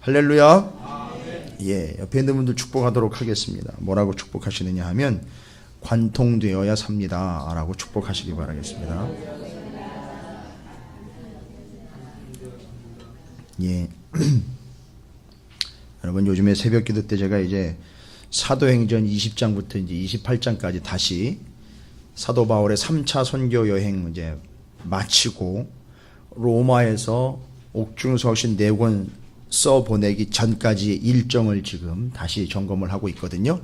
할렐루야. 예, 옆에 있는 분들 축복하도록 하겠습니다. 뭐라고 축복하시느냐 하면 관통되어야 삽니다 라고 축복하시기 바라겠습니다. 예. 여러분, 요즘에 새벽 기도 때 제가 이제 사도행전 20장부터 이제 28장까지 다시 사도 바울의 3차 선교 여행 이제 마치고 로마에서 옥중서신 4권 써보내기 전까지의 일정을 지금 다시 점검을 하고 있거든요.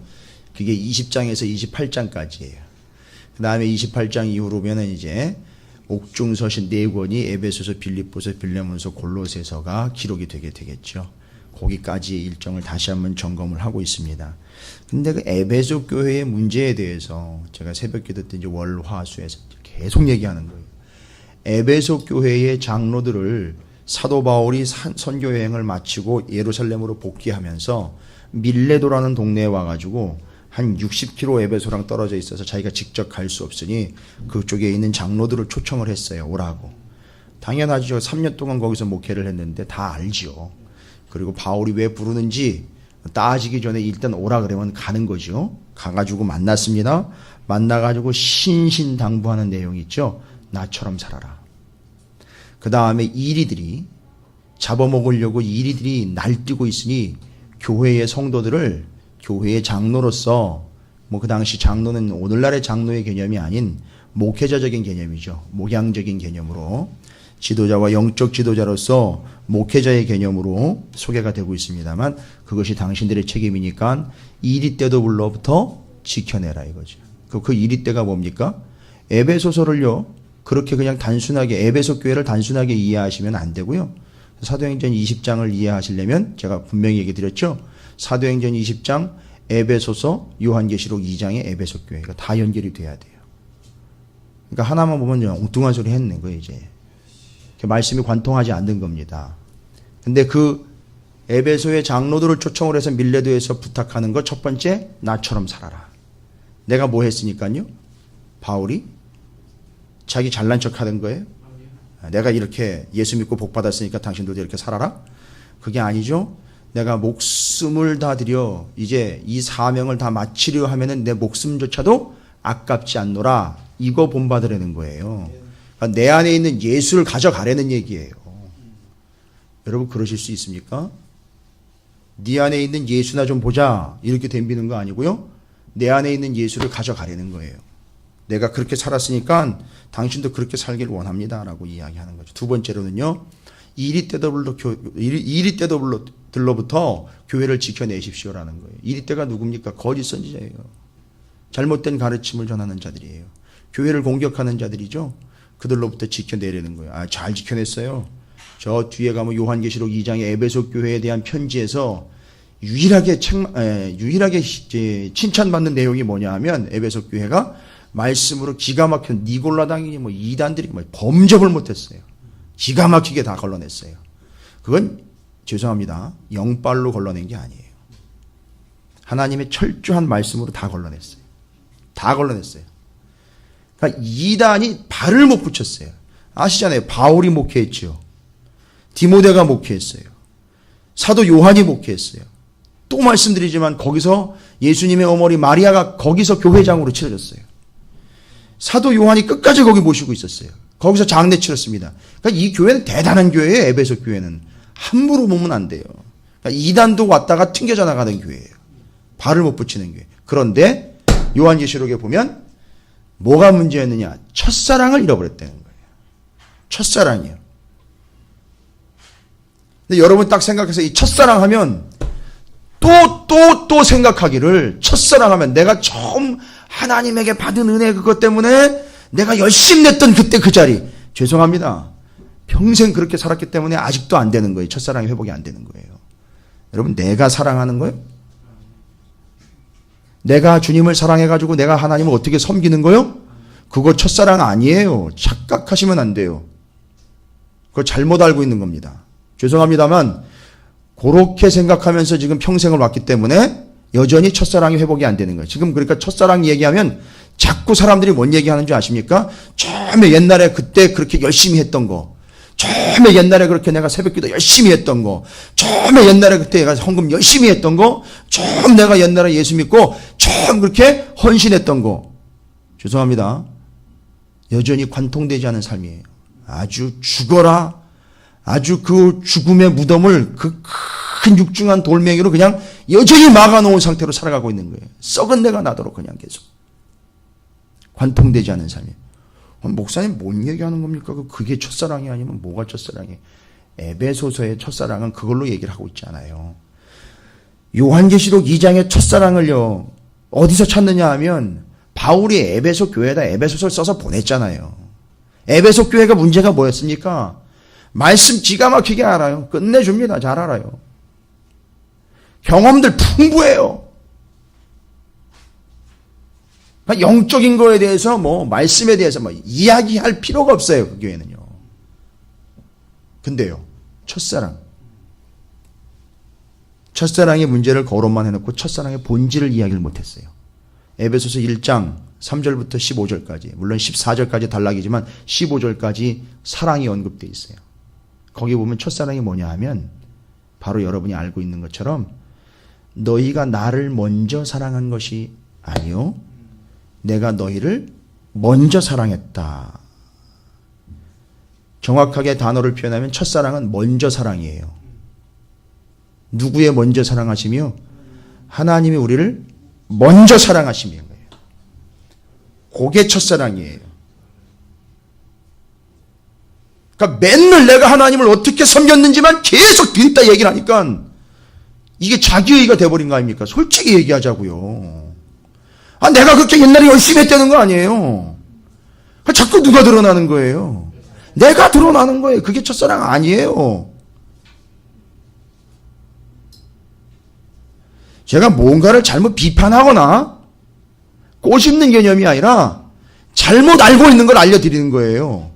그게 20장에서 28장까지예요. 그 다음에 28장 이후로면은 이제 옥중서신 4권이 에베소서, 빌립보서, 빌레몬서, 골로새서가 기록이 되게 되겠죠. 거기까지의 일정을 다시 한번 점검을 하고 있습니다. 근데 그 에베소 교회의 문제에 대해서 제가 새벽 기도 때 이제 월화수에서 계속 얘기하는 거예요. 에베소 교회의 장로들을 사도 바울이 선교 여행을 마치고 예루살렘으로 복귀하면서 밀레도라는 동네에 와가지고 한 60km 에베소랑 떨어져 있어서 자기가 직접 갈 수 없으니 그쪽에 있는 장로들을 초청을 했어요. 오라고. 당연하죠. 3년 동안 거기서 목회를 했는데 다 알죠. 그리고 바울이 왜 부르는지 따지기 전에 일단 오라 그러면 가는 거죠. 가가지고 만났습니다. 만나가지고 신신당부하는 내용이 있죠. 나처럼 살아라. 그 다음에 이리들이 잡아먹으려고 이리들이 날뛰고 있으니 교회의 성도들을 교회의 장로로서 뭐 그 당시 장로는 오늘날의 장로의 개념이 아닌 목회자적인 개념이죠. 목양적인 개념으로 지도자와 영적 지도자로서 목회자의 개념으로 소개가 되고 있습니다만 그것이 당신들의 책임이니까 이리 때도 불러부터 지켜내라 이거죠. 그 이리 때가 뭡니까? 에베소서를요. 그렇게 그냥 단순하게 에베소 교회를 단순하게 이해하시면 안 되고요. 사도행전 20장을 이해하시려면 제가 분명히 얘기 드렸죠. 사도행전 20장, 에베소서, 요한계시록 2장의 에베소 교회가 다 연결이 돼야 돼요. 그러니까 하나만 보면 엉뚱한 소리 했는 거예요. 이제 말씀이 관통하지 않는 겁니다. 근데 그 에베소의 장로들을 초청을 해서 밀레도에서 부탁하는 거 첫 번째, 나처럼 살아라. 내가 뭐 했으니까요? 바울이 자기 잘난 척 하는 거예요? 내가 이렇게 예수 믿고 복 받았으니까 당신들도 이렇게 살아라? 그게 아니죠. 내가 목숨을 다 들여 이제 이 사명을 다 마치려 하면은 내 목숨조차도 아깝지 않노라. 이거 본받으라는 거예요. 그러니까 내 안에 있는 예수를 가져가라는 얘기예요. 여러분 그러실 수 있습니까? 네 안에 있는 예수나 좀 보자 이렇게 덤비는 거 아니고요. 내 안에 있는 예수를 가져가라는 거예요. 내가 그렇게 살았으니까 당신도 그렇게 살길 원합니다 라고 이야기하는 거죠. 두 번째로는요. 이리 때들로부터 교회를 지켜내십시오라는 거예요. 이리 때가 누굽니까? 거짓 선지자예요. 잘못된 가르침을 전하는 자들이에요. 교회를 공격하는 자들이죠. 그들로부터 지켜내려는 거예요. 아, 잘 지켜냈어요. 저 뒤에 가면 요한계시록 2장의 에베소 교회에 대한 편지에서 유일하게 칭찬받는 내용이 뭐냐 하면 에베소 교회가 말씀으로 기가 막혀 니골라당이니 뭐 이단들이 뭐 범접을 못했어요. 기가 막히게 다 걸러냈어요. 그건 죄송합니다. 영빨로 걸러낸 게 아니에요. 하나님의 철저한 말씀으로 다 걸러냈어요. 다 걸러냈어요. 그러니까 이단이 발을 못 붙였어요. 아시잖아요. 바울이 목회했죠. 디모데가 목회했어요. 사도 요한이 목회했어요. 또 말씀드리지만 거기서 예수님의 어머니 마리아가 거기서 교회장으로 치러졌어요. 사도 요한이 끝까지 거기 모시고 있었어요. 거기서 장례 치렀습니다. 그러니까 이 교회는 대단한 교회예요. 에베소 교회는. 함부로 보면 안 돼요. 그러니까 이단도 왔다가 튕겨져 나가는 교회예요. 발을 못 붙이는 교회. 그런데 요한계시록에 보면 뭐가 문제였느냐. 첫사랑을 잃어버렸다는 거예요. 첫사랑이요. 근데 여러분 딱 생각해서 이 첫사랑 하면 또 생각하기를 첫사랑하면 내가 처음 하나님에게 받은 은혜 그것 때문에 내가 열심히 냈던 그때 그 자리 죄송합니다. 평생 그렇게 살았기 때문에 아직도 안 되는 거예요. 첫사랑이 회복이 안 되는 거예요. 여러분 내가 사랑하는 거예요? 내가 주님을 사랑해가지고 내가 하나님을 어떻게 섬기는 거예요? 그거 첫사랑 아니에요. 착각하시면 안 돼요. 그거 잘못 알고 있는 겁니다. 죄송합니다만 그렇게 생각하면서 지금 평생을 왔기 때문에 여전히 첫사랑이 회복이 안 되는 거예요. 지금 그러니까 첫사랑 얘기하면 자꾸 사람들이 뭔 얘기하는 줄 아십니까? 처음에 옛날에 그때 그렇게 열심히 했던 거, 처음에 옛날에 그렇게 내가 새벽기도 열심히 했던 거, 처음에 옛날에 그때 내가 헌금 열심히 했던 거, 처음 내가 옛날에 예수 믿고 처음 그렇게 헌신했던 거, 죄송합니다. 여전히 관통되지 않은 삶이에요. 아주 죽어라, 아주 그 죽음의 무덤을 그 큰 육중한 돌멩이로 그냥 여전히 막아놓은 상태로 살아가고 있는 거예요. 썩은 내가 나도록 그냥 계속 관통되지 않은 삶이에요. 목사님 뭔 얘기하는 겁니까? 그게 첫사랑이 아니면 뭐가 첫사랑이에요? 에베소서의 첫사랑은 그걸로 얘기를 하고 있지 않아요. 요한계시록 2장의 첫사랑을요, 어디서 찾느냐 하면 바울이 에베소 교회에다 에베소서를 써서 보냈잖아요. 에베소 교회가 문제가 뭐였습니까? 말씀 기가 막히게 알아요. 끝내줍니다. 잘 알아요. 경험들 풍부해요. 영적인 거에 대해서 말씀에 대해서 이야기할 필요가 없어요. 그 교회는요. 근데요, 첫사랑의 문제를 거론만 해놓고 첫사랑의 본질을 이야기를 못했어요. 에베소서 1장 3절부터 15절까지, 물론 14절까지 단락이지만 15절까지 사랑이 언급되어 있어요. 거기 보면 첫사랑이 뭐냐 하면 바로 여러분이 알고 있는 것처럼 너희가 나를 먼저 사랑한 것이 아니요, 내가 너희를 먼저 사랑했다. 정확하게 단어를 표현하면 첫사랑은 먼저 사랑이에요. 누구의 먼저 사랑하시며? 하나님이 우리를 먼저 사랑하시는 거예요. 그게 첫사랑이에요. 그러니까 맨날 내가 하나님을 어떻게 섬겼는지만 계속 뒤집다 얘기를 하니까 이게 자기의가 돼버린 거 아닙니까? 솔직히 얘기하자고요. 내가 그렇게 옛날에 열심히 했다는 거 아니에요. 자꾸 누가 드러나는 거예요? 내가 드러나는 거예요. 그게 첫사랑 아니에요. 제가 뭔가를 잘못 비판하거나 꼬집는 개념이 아니라 잘못 알고 있는 걸 알려드리는 거예요.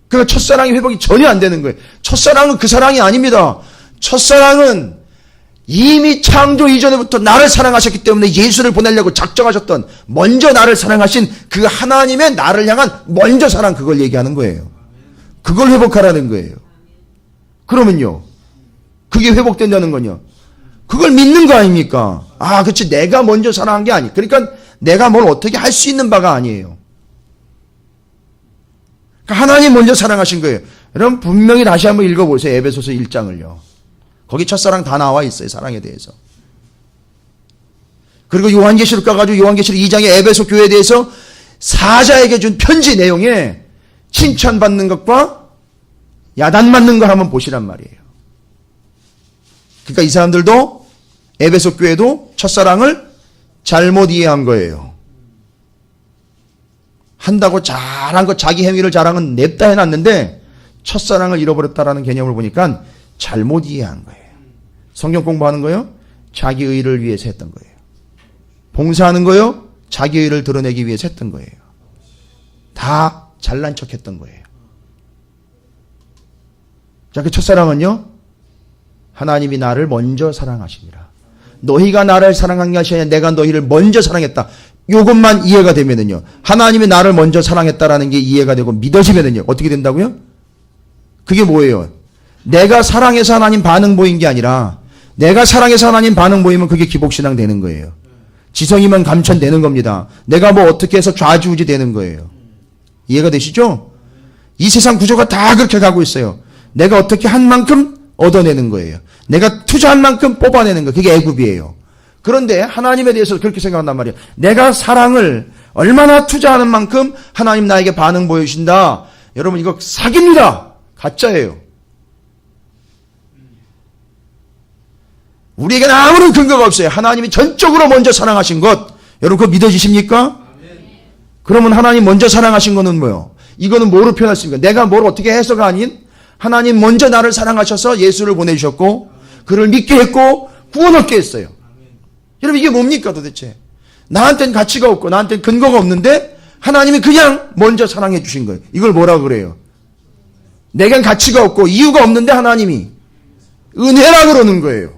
그러니까 첫사랑의 회복이 전혀 안 되는 거예요. 첫사랑은 그 사랑이 아닙니다. 첫사랑은 이미 창조 이전부터 나를 사랑하셨기 때문에 예수를 보내려고 작정하셨던, 먼저 나를 사랑하신 그 하나님의 나를 향한 먼저 사랑, 그걸 얘기하는 거예요. 그걸 회복하라는 거예요. 그러면요, 그게 회복된다는 건요, 그걸 믿는 거 아닙니까? 그렇지, 내가 먼저 사랑한 게 아니, 그러니까 내가 뭘 어떻게 할 수 있는 바가 아니에요. 그러니까 하나님 먼저 사랑하신 거예요. 여러분 분명히 다시 한번 읽어보세요. 에베소서 1장을요. 거기 첫사랑 다 나와 있어요. 사랑에 대해서. 그리고 요한계시록 가가지고 요한계시록 2장의 에베소 교회에 대해서 사자에게 준 편지 내용에 칭찬받는 것과 야단맞는 걸 한번 보시란 말이에요. 그러니까 이 사람들도, 에베소 교회도 첫사랑을 잘못 이해한 거예요. 한다고 잘한 것, 자기 행위를 자랑은 냅다 해놨는데 첫사랑을 잃어버렸다라는 개념을 보니까 잘못 이해한 거예요. 성경 공부하는 거요, 자기 의를 위해서 했던 거예요. 봉사하는 거요, 자기 의를 드러내기 위해서 했던 거예요. 다 잘난 척 했던 거예요. 자, 그 첫사랑은요, 하나님이 나를 먼저 사랑하시니라. 너희가 나를 사랑한 것이 아니라 내가 너희를 먼저 사랑했다. 이것만 이해가 되면은요, 하나님이 나를 먼저 사랑했다라는 게 이해가 되고 믿어지면은요, 어떻게 된다고요? 그게 뭐예요? 내가 사랑해서 하나님 반응 보인 게 아니라, 내가 사랑해서 하나님 반응 보이면 그게 기복신앙 되는 거예요. 지성이면 감천되는 겁니다. 내가 뭐 어떻게 해서 좌지우지 되는 거예요. 이해가 되시죠? 이 세상 구조가 다 그렇게 가고 있어요. 내가 어떻게 한 만큼 얻어내는 거예요. 내가 투자한 만큼 뽑아내는 거, 그게 애굽이에요. 그런데 하나님에 대해서 그렇게 생각한단 말이에요. 내가 사랑을 얼마나 투자하는 만큼 하나님 나에게 반응 보여주신다. 여러분, 이거 사기입니다. 가짜예요. 우리에게는 아무런 근거가 없어요. 하나님이 전적으로 먼저 사랑하신 것, 여러분 그거 믿어지십니까? 그러면 하나님 먼저 사랑하신 거는 뭐예요? 이거는 뭐로 표현했습니까? 내가 뭘 어떻게 해서가 아닌, 하나님 먼저 나를 사랑하셔서 예수를 보내주셨고 그를 믿게 했고 구원 얻게 했어요. 여러분 이게 뭡니까 도대체? 나한테는 가치가 없고 나한테는 근거가 없는데 하나님이 그냥 먼저 사랑해 주신 거예요. 이걸 뭐라 그래요? 내겐 가치가 없고 이유가 없는데 하나님이 은혜라 그러는 거예요.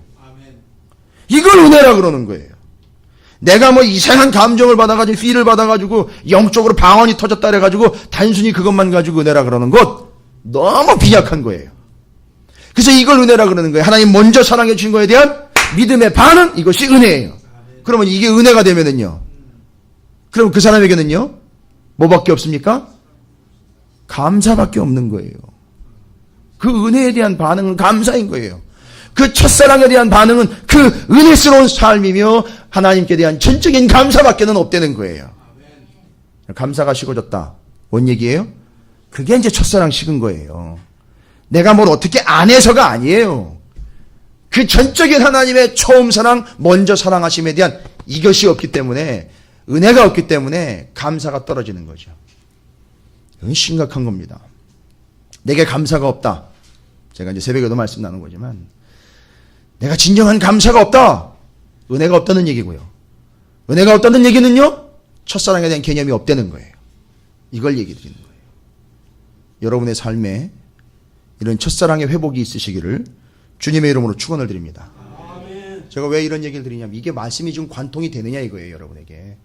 이걸 은혜라 그러는 거예요. 내가 뭐 이상한 감정을 받아가지고 필을 받아가지고 영적으로 방언이 터졌다 그래가지고 단순히 그것만 가지고 은혜라 그러는 것 너무 빈약한 거예요. 그래서 이걸 은혜라 그러는 거예요. 하나님 먼저 사랑해 주신 거에 대한 믿음의 반응, 이것이 은혜예요. 그러면 이게 은혜가 되면은요, 그럼 그 사람에게는요 뭐밖에 없습니까? 감사밖에 없는 거예요. 그 은혜에 대한 반응은 감사인 거예요. 그 첫사랑에 대한 반응은 그 은혜스러운 삶이며 하나님께 대한 전적인 감사밖에는 없다는 거예요. 감사가 식어졌다. 뭔 얘기예요? 그게 이제 첫사랑 식은 거예요. 내가 뭘 어떻게 안 해서가 아니에요. 그 전적인 하나님의 처음 사랑, 먼저 사랑하심에 대한 이것이 없기 때문에, 은혜가 없기 때문에 감사가 떨어지는 거죠. 이건 심각한 겁니다. 내게 감사가 없다. 제가 이제 새벽에도 말씀 나눈 거지만, 내가 진정한 감사가 없다. 은혜가 없다는 얘기고요. 은혜가 없다는 얘기는요, 첫사랑에 대한 개념이 없다는 거예요. 이걸 얘기 드리는 거예요. 여러분의 삶에 이런 첫사랑의 회복이 있으시기를 주님의 이름으로 축원을 드립니다. 제가 왜 이런 얘기를 드리냐면, 이게 말씀이 좀 관통이 되느냐 이거예요. 여러분에게.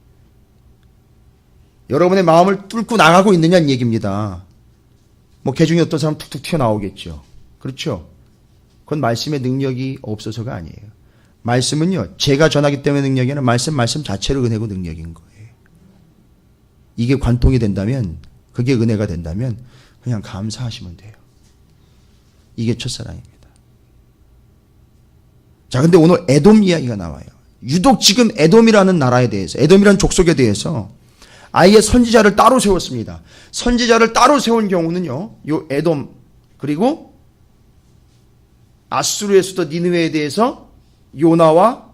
여러분의 마음을 뚫고 나가고 있느냐는 얘기입니다. 뭐 개중에 어떤 사람 툭툭 튀어나오겠죠. 그렇죠? 그건 말씀의 능력이 없어서가 아니에요. 말씀은요, 제가 전하기 때문에 능력이 아니라 말씀 자체로 은혜고 능력인 거예요. 이게 관통이 된다면, 그게 은혜가 된다면 그냥 감사하시면 돼요. 이게 첫사랑입니다. 자, 근데 오늘 에돔 이야기가 나와요. 유독 지금 에돔이라는 나라에 대해서, 에돔이라는 족속에 대해서 아예 선지자를 따로 세웠습니다. 선지자를 따로 세운 경우는요, 요 에돔, 그리고 아수르의 수도 니느웨에 대해서 요나와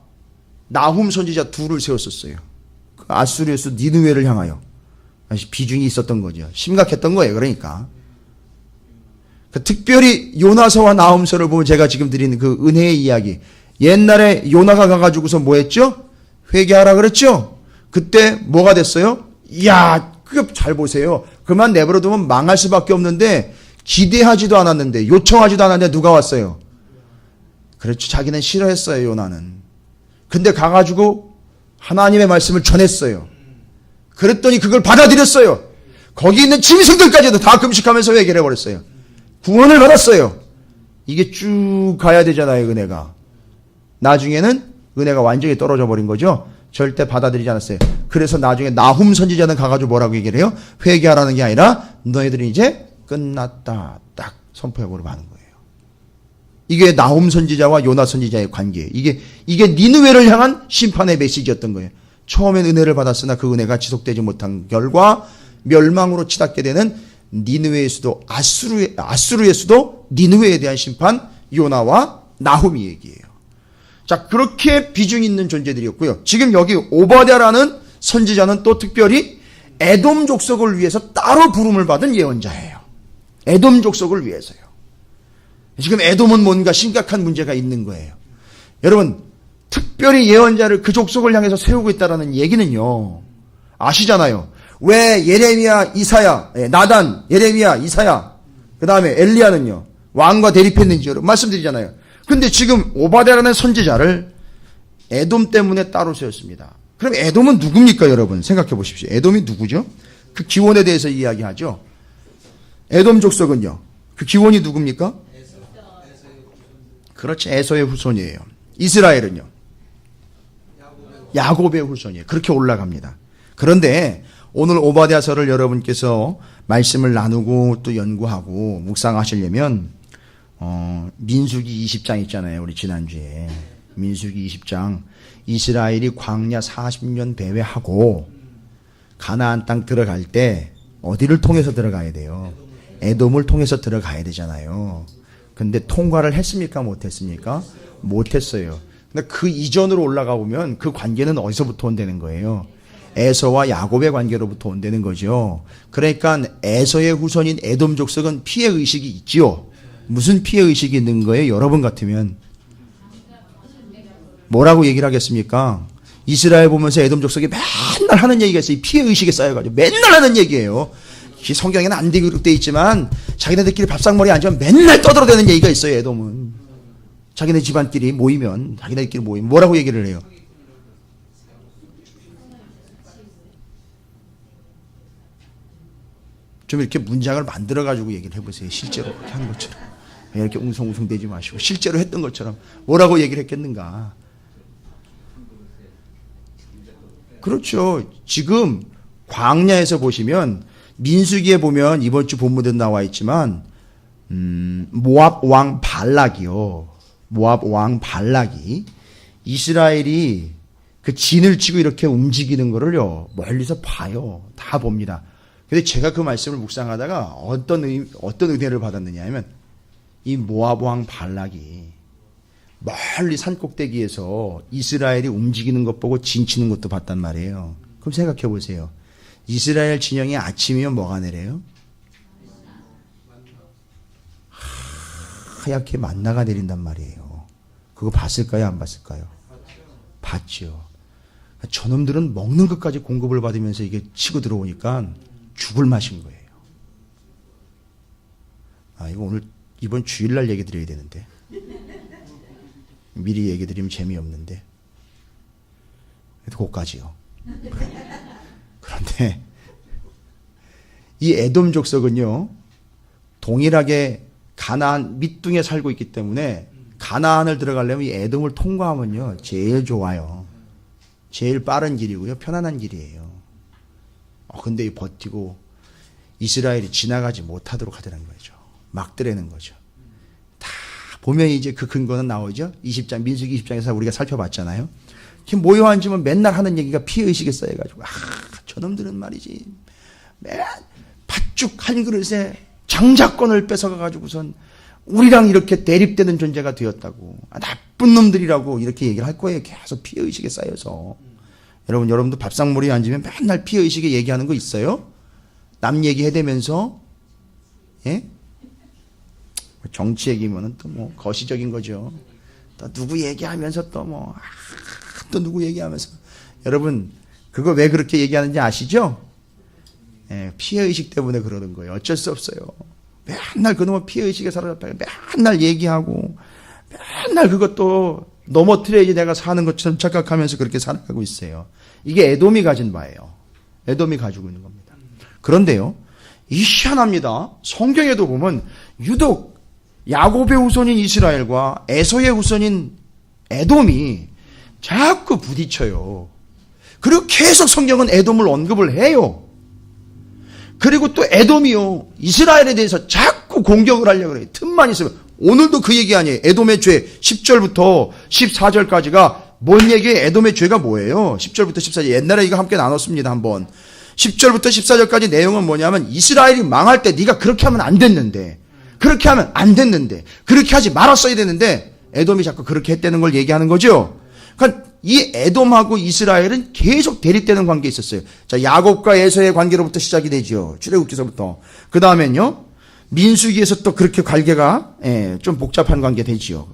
나훔 선지자 둘을 세웠었어요. 그 아수르의 수도 니느웨를 향하여. 비중이 있었던 거죠. 심각했던 거예요. 그러니까. 특별히 요나서와 나훔서를 보면 제가 지금 드리는 그 은혜의 이야기. 옛날에 요나가 가가지고서 뭐 했죠? 회개하라 그랬죠? 그때 뭐가 됐어요? 이야, 그거 잘 보세요. 그만 내버려두면 망할 수밖에 없는데, 기대하지도 않았는데, 요청하지도 않았는데 누가 왔어요? 그렇죠. 자기는 싫어했어요, 요나는. 근데 가가지고 하나님의 말씀을 전했어요. 그랬더니 그걸 받아들였어요. 거기 있는 짐승들까지도 다 금식하면서 회개를 해버렸어요. 구원을 받았어요. 이게 쭉 가야 되잖아요, 은혜가. 나중에는 은혜가 완전히 떨어져 버린 거죠. 절대 받아들이지 않았어요. 그래서 나중에 나훔 선지자는 가가지고 뭐라고 얘기를 해요? 회개하라는 게 아니라 너희들이 이제 끝났다. 딱 선포해버리고 하는 거예요. 이게 나훔 선지자와 요나 선지자의 관계예요. 이게 니느웨를 향한 심판의 메시지였던 거예요. 처음엔 은혜를 받았으나 그 은혜가 지속되지 못한 결과 멸망으로 치닫게 되는 니느웨의 수도 아수르의 수도 니느웨에 대한 심판, 요나와 나훔이 얘기예요. 자, 그렇게 비중 있는 존재들이었고요. 지금 여기 오바댜라는 선지자는 또 특별히 에돔 족속을 위해서 따로 부름을 받은 예언자예요. 에돔 족속을 위해서요. 지금 에돔은 뭔가 심각한 문제가 있는 거예요. 여러분, 특별히 예언자를 그 족속을 향해서 세우고 있다는 얘기는요, 아시잖아요. 왜 예레미야, 이사야, 나단, 예레미야, 이사야, 그 다음에 엘리야는요, 왕과 대립했는지 여러분 말씀드리잖아요. 근데 지금 오바댜라는 선지자를 에돔 때문에 따로 세웠습니다. 그럼 에돔은 누굽니까, 여러분? 생각해 보십시오. 에돔이 누구죠? 그 기원에 대해서 이야기하죠. 에돔 족속은요, 그 기원이 누굽니까? 그렇지, 에서의 후손이에요. 이스라엘은요, 야곱의 후손이에요. 그렇게 올라갑니다. 그런데 오늘 오바댜서를 여러분께서 말씀을 나누고 또 연구하고 묵상하시려면 민수기 20장 있잖아요. 우리 지난주에 민수기 20장, 이스라엘이 광야 40년 배회하고 가나안 땅 들어갈 때 어디를 통해서 들어가야 돼요? 에돔을 통해서 들어가야 되잖아요. 근데 통과를 했습니까? 못했습니까? 못했어요. 근데 그 이전으로 올라가 보면 그 관계는 어디서부터 온다는 거예요? 에서와 야곱의 관계로부터 온다는 거죠. 그러니까 에서의 후손인 에돔 족속은 피해 의식이 있지요. 무슨 피해 의식이 있는 거예요? 여러분 같으면 뭐라고 얘기를 하겠습니까? 이스라엘 보면서 에돔 족속이 맨날 하는 얘기가 있어요. 피해 의식에 쌓여가지고 맨날 하는 얘기예요. 성경에는 안 기록되어 있지만 자기네들끼리 밥상머리에 앉으면 맨날 떠들어대는 얘기가 있어요. 에돔은 자기네 집안끼리 모이면, 자기네들끼리 모이면 뭐라고 얘기를 해요? 좀 이렇게 문장을 만들어 가지고 얘기를 해보세요. 실제로 그렇게 하는 것처럼. 이렇게 웅성웅성 대지 마시고 실제로 했던 것처럼 뭐라고 얘기를 했겠는가. 그렇죠. 지금 광야에서 보시면 민수기에 보면 이번 주 본문에 나와 있지만 모압 왕 발락이요. 모압 왕 발락이 이스라엘이 그 진을 치고 이렇게 움직이는 거를요 멀리서 봐요. 다 봅니다. 근데 제가 그 말씀을 묵상하다가 어떤 은혜를 받았느냐 하면 이 모압 왕 발락이 멀리 산 꼭대기에서 이스라엘이 움직이는 것 보고 진치는 것도 봤단 말이에요. 그럼 생각해 보세요. 이스라엘 진영이 아침이면 뭐가 내려요? 하얗게 만나가 내린단 말이에요. 그거 봤을까요? 안 봤을까요? 봤죠. 저놈들은 먹는 것까지 공급을 받으면서 이게 치고 들어오니까 죽을 맛인 거예요. 이거 오늘 이번 주일날 얘기 드려야 되는데 미리 얘기 드리면 재미없는데 그래도 그것까지요. 그런데 이 에돔 족속은요 동일하게 가나안 밑둥에 살고 있기 때문에 가나안을 들어가려면 이 에돔을 통과하면요 제일 좋아요. 제일 빠른 길이고요 편안한 길이에요. 근데 버티고 이스라엘이 지나가지 못하도록 하더라는 거죠. 막들애는 거죠. 다 보면 이제 그 근거는 나오죠. 20장 민수기 20장에서 우리가 살펴봤잖아요. 이렇게 모여 앉으면 맨날 하는 얘기가 피해의식에 쌓여가지고 저놈들은 말이지 맨 팥죽 한 그릇에 장자권을 뺏어가가지고선 우리랑 이렇게 대립되는 존재가 되었다고 나쁜 놈들이라고 이렇게 얘기를 할 거예요. 계속 피해의식에 쌓여서. 여러분도 밥상머리에 앉으면 맨날 피해의식에 얘기하는 거 있어요? 남 얘기 해대면서 예? 정치 얘기면은 또 뭐 거시적인 거죠. 또 누구 얘기하면서 또 또 누구 얘기하면서 여러분 그거 왜 그렇게 얘기하는지 아시죠? 예, 피해의식 때문에 그러는 거예요. 어쩔 수 없어요. 맨날 그놈의 피해의식에 사로잡혀 맨날 얘기하고 맨날 그것도 넘어뜨려야지 내가 사는 것처럼 착각하면서 그렇게 살아가고 있어요. 이게 에돔이 가진 바예요. 에돔이 가지고 있는 겁니다. 그런데요, 이 희한합니다. 성경에도 보면 유독 야곱의 후손인 이스라엘과 에서의 후손인 에돔이 자꾸 부딪혀요. 그리고 계속 성경은 에돔을 언급을 해요. 그리고 또 에돔이요 이스라엘에 대해서 자꾸 공격을 하려고 그래요. 틈만 있으면. 오늘도 그 얘기 아니에요. 에돔의 죄 10절부터 14절까지가 뭔 얘기예요? 에돔의 죄가 뭐예요? 10절부터 14절 옛날에 이거 함께 나눴습니다. 한번 10절부터 14절까지 내용은 뭐냐면 이스라엘이 망할 때 네가 그렇게 하면 안 됐는데 그렇게 하면 안 됐는데 그렇게 하지 말았어야 되는데 에돔이 자꾸 그렇게 했다는 걸 얘기하는 거죠. 그러니까 이 에돔하고 이스라엘은 계속 대립되는 관계에 있었어요. 자, 야곱과 에서의 관계로부터 시작이 되죠. 출애굽기서부터. 그 다음엔요 민수기에서 또 그렇게 관계가 좀 복잡한 관계 되죠.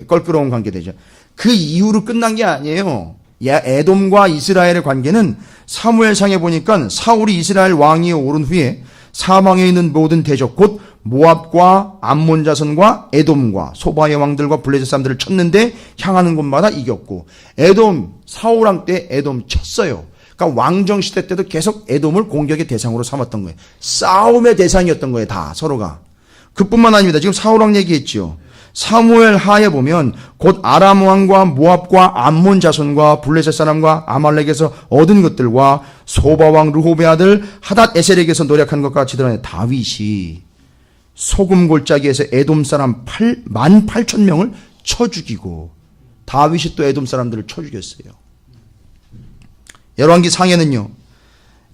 껄끄러운 관계 되죠. 그 이후로 끝난 게 아니에요. 에돔과 이스라엘의 관계는 사무엘상에 보니까 사울이 이스라엘 왕위에 오른 후에 사방에 있는 모든 대적 곧 모압과 암몬 자손과 에돔과 소바의 왕들과 블레셋 사람들을 쳤는데 향하는 곳마다 이겼고 에돔 사울왕 때 에돔 쳤어요. 그러니까 왕정 시대 때도 계속 에돔을 공격의 대상으로 삼았던 거예요. 싸움의 대상이었던 거예요. 다 서로가. 그뿐만 아닙니다. 지금 사울왕 얘기했죠. 사무엘 하에 보면 곧 아람 왕과 모압과 암몬 자손과 블레셋 사람과 아말렉에서 얻은 것들과 소바 왕 르홉의 아들 하닷 에셀에게서 노력한 것과 같이 드러내 다윗이 소금 골짜기에서 에돔 사람 18,000명을 쳐 죽이고 다윗이 또 에돔 사람들을 쳐 죽였어요. 열왕기 상에는요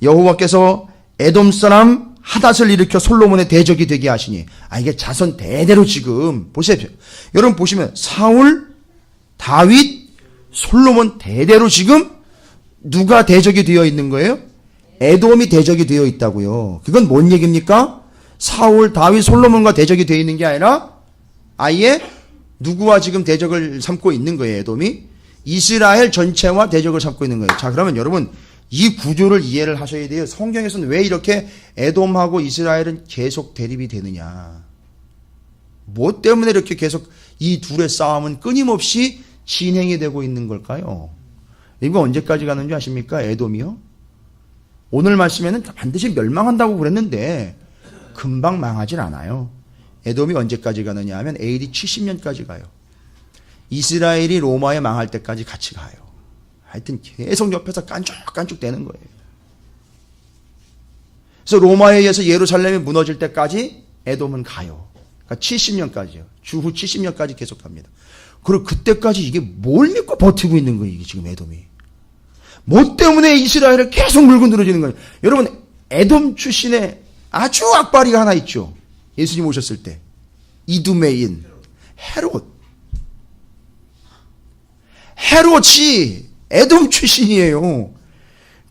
여호와께서 에돔 사람 하닷을 일으켜 솔로몬의 대적이 되게 하시니 이게 자손 대대로 지금 보세요. 여러분 보시면 사울, 다윗, 솔로몬 대대로 지금 누가 대적이 되어 있는 거예요? 에돔이 대적이 되어 있다고요. 그건 뭔 얘기입니까? 사울, 다윗, 솔로몬과 대적이 되어 있는 게 아니라 아예 누구와 지금 대적을 삼고 있는 거예요. 에돔이 이스라엘 전체와 대적을 삼고 있는 거예요. 자, 그러면 여러분 이 구조를 이해를 하셔야 돼요. 성경에서는 왜 이렇게 에돔하고 이스라엘은 계속 대립이 되느냐. 뭐 때문에 이렇게 계속 이 둘의 싸움은 끊임없이 진행이 되고 있는 걸까요? 이거 언제까지 가는 줄 아십니까? 에돔이요? 오늘 말씀에는 반드시 멸망한다고 그랬는데 금방 망하진 않아요. 에돔이 언제까지 가느냐 하면 AD 70년까지 가요. 이스라엘이 로마에 망할 때까지 같이 가요. 하여튼 계속 옆에서 깐죽깐죽 되는 거예요. 그래서 로마에 의해서 예루살렘이 무너질 때까지 에돔은 가요. 그러니까 70년까지요. 주후 70년까지 계속 갑니다. 그리고 그때까지 이게 뭘 믿고 버티고 있는 거예요, 이게 지금 에돔이. 뭐 때문에 이스라엘을 계속 물고 늘어지는 거예요. 여러분, 에돔 출신의 아주 악바리가 하나 있죠. 예수님 오셨을 때. 이두메인, 헤롯. 헤롯이 에돔 출신이에요.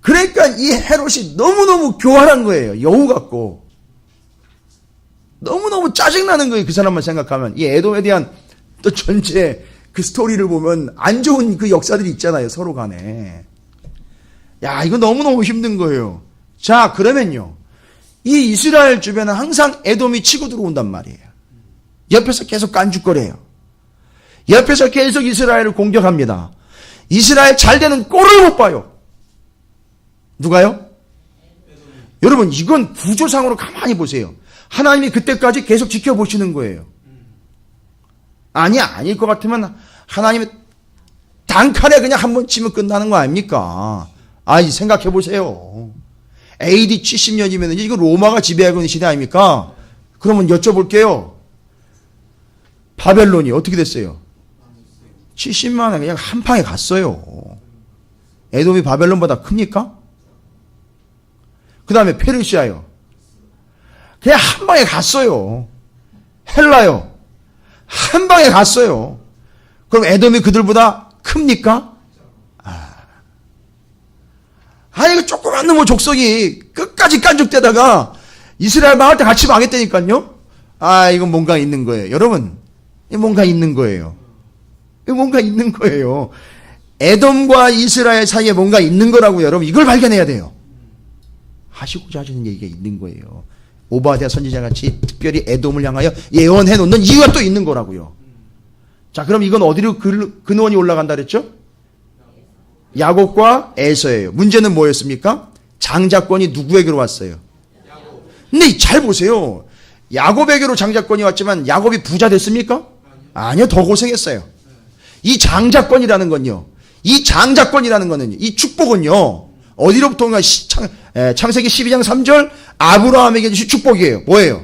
그러니까 이 헤롯이 너무너무 교활한 거예요. 여우 같고. 너무너무 짜증나는 거예요. 그 사람만 생각하면. 이 에돔에 대한 또 전체 그 스토리를 보면 안 좋은 그 역사들이 있잖아요. 서로 간에. 야, 이거 너무너무 힘든 거예요. 자, 그러면요. 이 이스라엘 주변은 항상 에돔이 치고 들어온단 말이에요. 옆에서 계속 깐죽거려요. 옆에서 계속 이스라엘을 공격합니다. 이스라엘 잘 되는 꼴을 못 봐요. 누가요? 여러분, 이건 구조상으로 가만히 보세요. 하나님이 그때까지 계속 지켜보시는 거예요. 아닐 것 같으면 하나님이 단칼에 그냥 한번 치면 끝나는 거 아닙니까? 생각해 보세요. AD 70년이면 이거 로마가 지배하고 있는 시대 아닙니까? 그러면 여쭤볼게요. 바벨론이 어떻게 됐어요? 70만 원 그냥 한 방에 갔어요. 에돔이 바벨론보다 큽니까? 그 다음에 페르시아요. 그냥 한 방에 갔어요. 헬라요. 한 방에 갔어요. 그럼 에돔이 그들보다 큽니까? 이거 조그만 놈의 족속이 끝까지 깐죽대다가 이스라엘 망할 때 같이 망했다니까요? 이건 뭔가 있는 거예요. 여러분, 뭔가 있는 거예요. 뭔가 있는 거예요. 에돔과 이스라엘 사이에 뭔가 있는 거라고요. 여러분, 이걸 발견해야 돼요. 하시고자 하시는 얘기가 있는 거예요. 오바댜 선지자같이 특별히 에돔을 향하여 예언해 놓는 이유가 또 있는 거라고요. 자, 그럼 이건 어디로 근원이 올라간다 그랬죠? 야곱과 에서예요. 문제는 뭐였습니까? 장자권이 누구에게로 왔어요? 근데 잘 보세요. 야곱에게로 장자권이 왔지만 야곱이 부자 됐습니까? 아니요, 더 고생했어요. 이 장자권이라는 건요. 이 축복은요. 어디로부터 온가? 창세기 12장 3절 아브라함에게 주신 축복이에요. 뭐예요?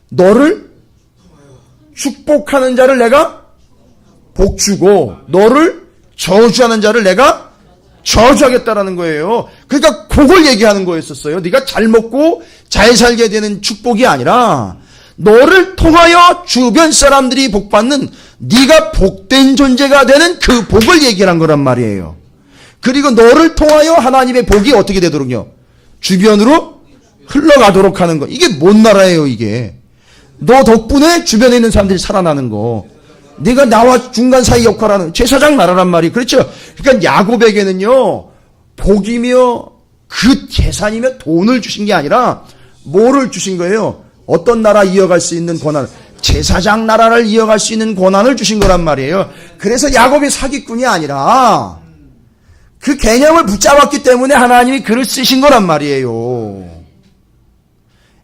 너를 축복하는 자를 내가 복주고 너를 저주하는 자를 내가 저주하겠다라는 거예요. 그러니까 그걸 얘기하는 거였었어요. 네가 잘 먹고 잘 살게 되는 축복이 아니라 너를 통하여 주변 사람들이 복받는 네가 복된 존재가 되는 그 복을 얘기한 거란 말이에요. 그리고 너를 통하여 하나님의 복이 어떻게 되도록요? 주변으로 흘러가도록 하는 거. 이게 뭔 나라예요, 이게. 너 덕분에 주변에 있는 사람들이 살아나는 거. 네가 나와 중간 사이 역할하는 제사장 나라란 말이. 그렇죠? 그러니까 야곱에게는요, 복이며 그 재산이며 돈을 주신 게 아니라 뭐를 주신 거예요? 어떤 나라 이어갈 수 있는 권한, 제사장 나라를 이어갈 수 있는 권한을 주신 거란 말이에요. 그래서 야곱이 사기꾼이 아니라 그 개념을 붙잡았기 때문에 하나님이 그를 쓰신 거란 말이에요.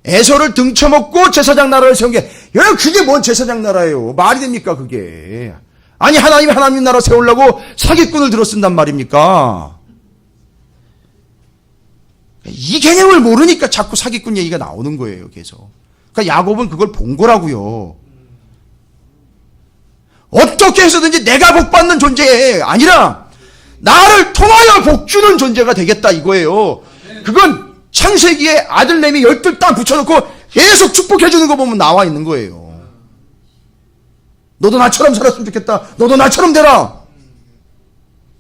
에서를 등쳐먹고 제사장 나라를 세운 게, 여러분, 그게 뭔 제사장 나라예요? 말이 됩니까, 그게? 아니, 하나님이 하나님 나라 세우려고 사기꾼을 들어 쓴단 말입니까? 이 개념을 모르니까 자꾸 사기꾼 얘기가 나오는 거예요, 계속. 그러니까 야곱은 그걸 본 거라고요. 어떻게 해서든지 내가 복받는 존재에 아니라 나를 통하여 복주는 존재가 되겠다 이거예요. 그건 창세기에 아들내미 12 딱 붙여놓고 계속 축복해주는 거 보면 나와 있는 거예요. 너도 나처럼 살았으면 좋겠다. 너도 나처럼 되라.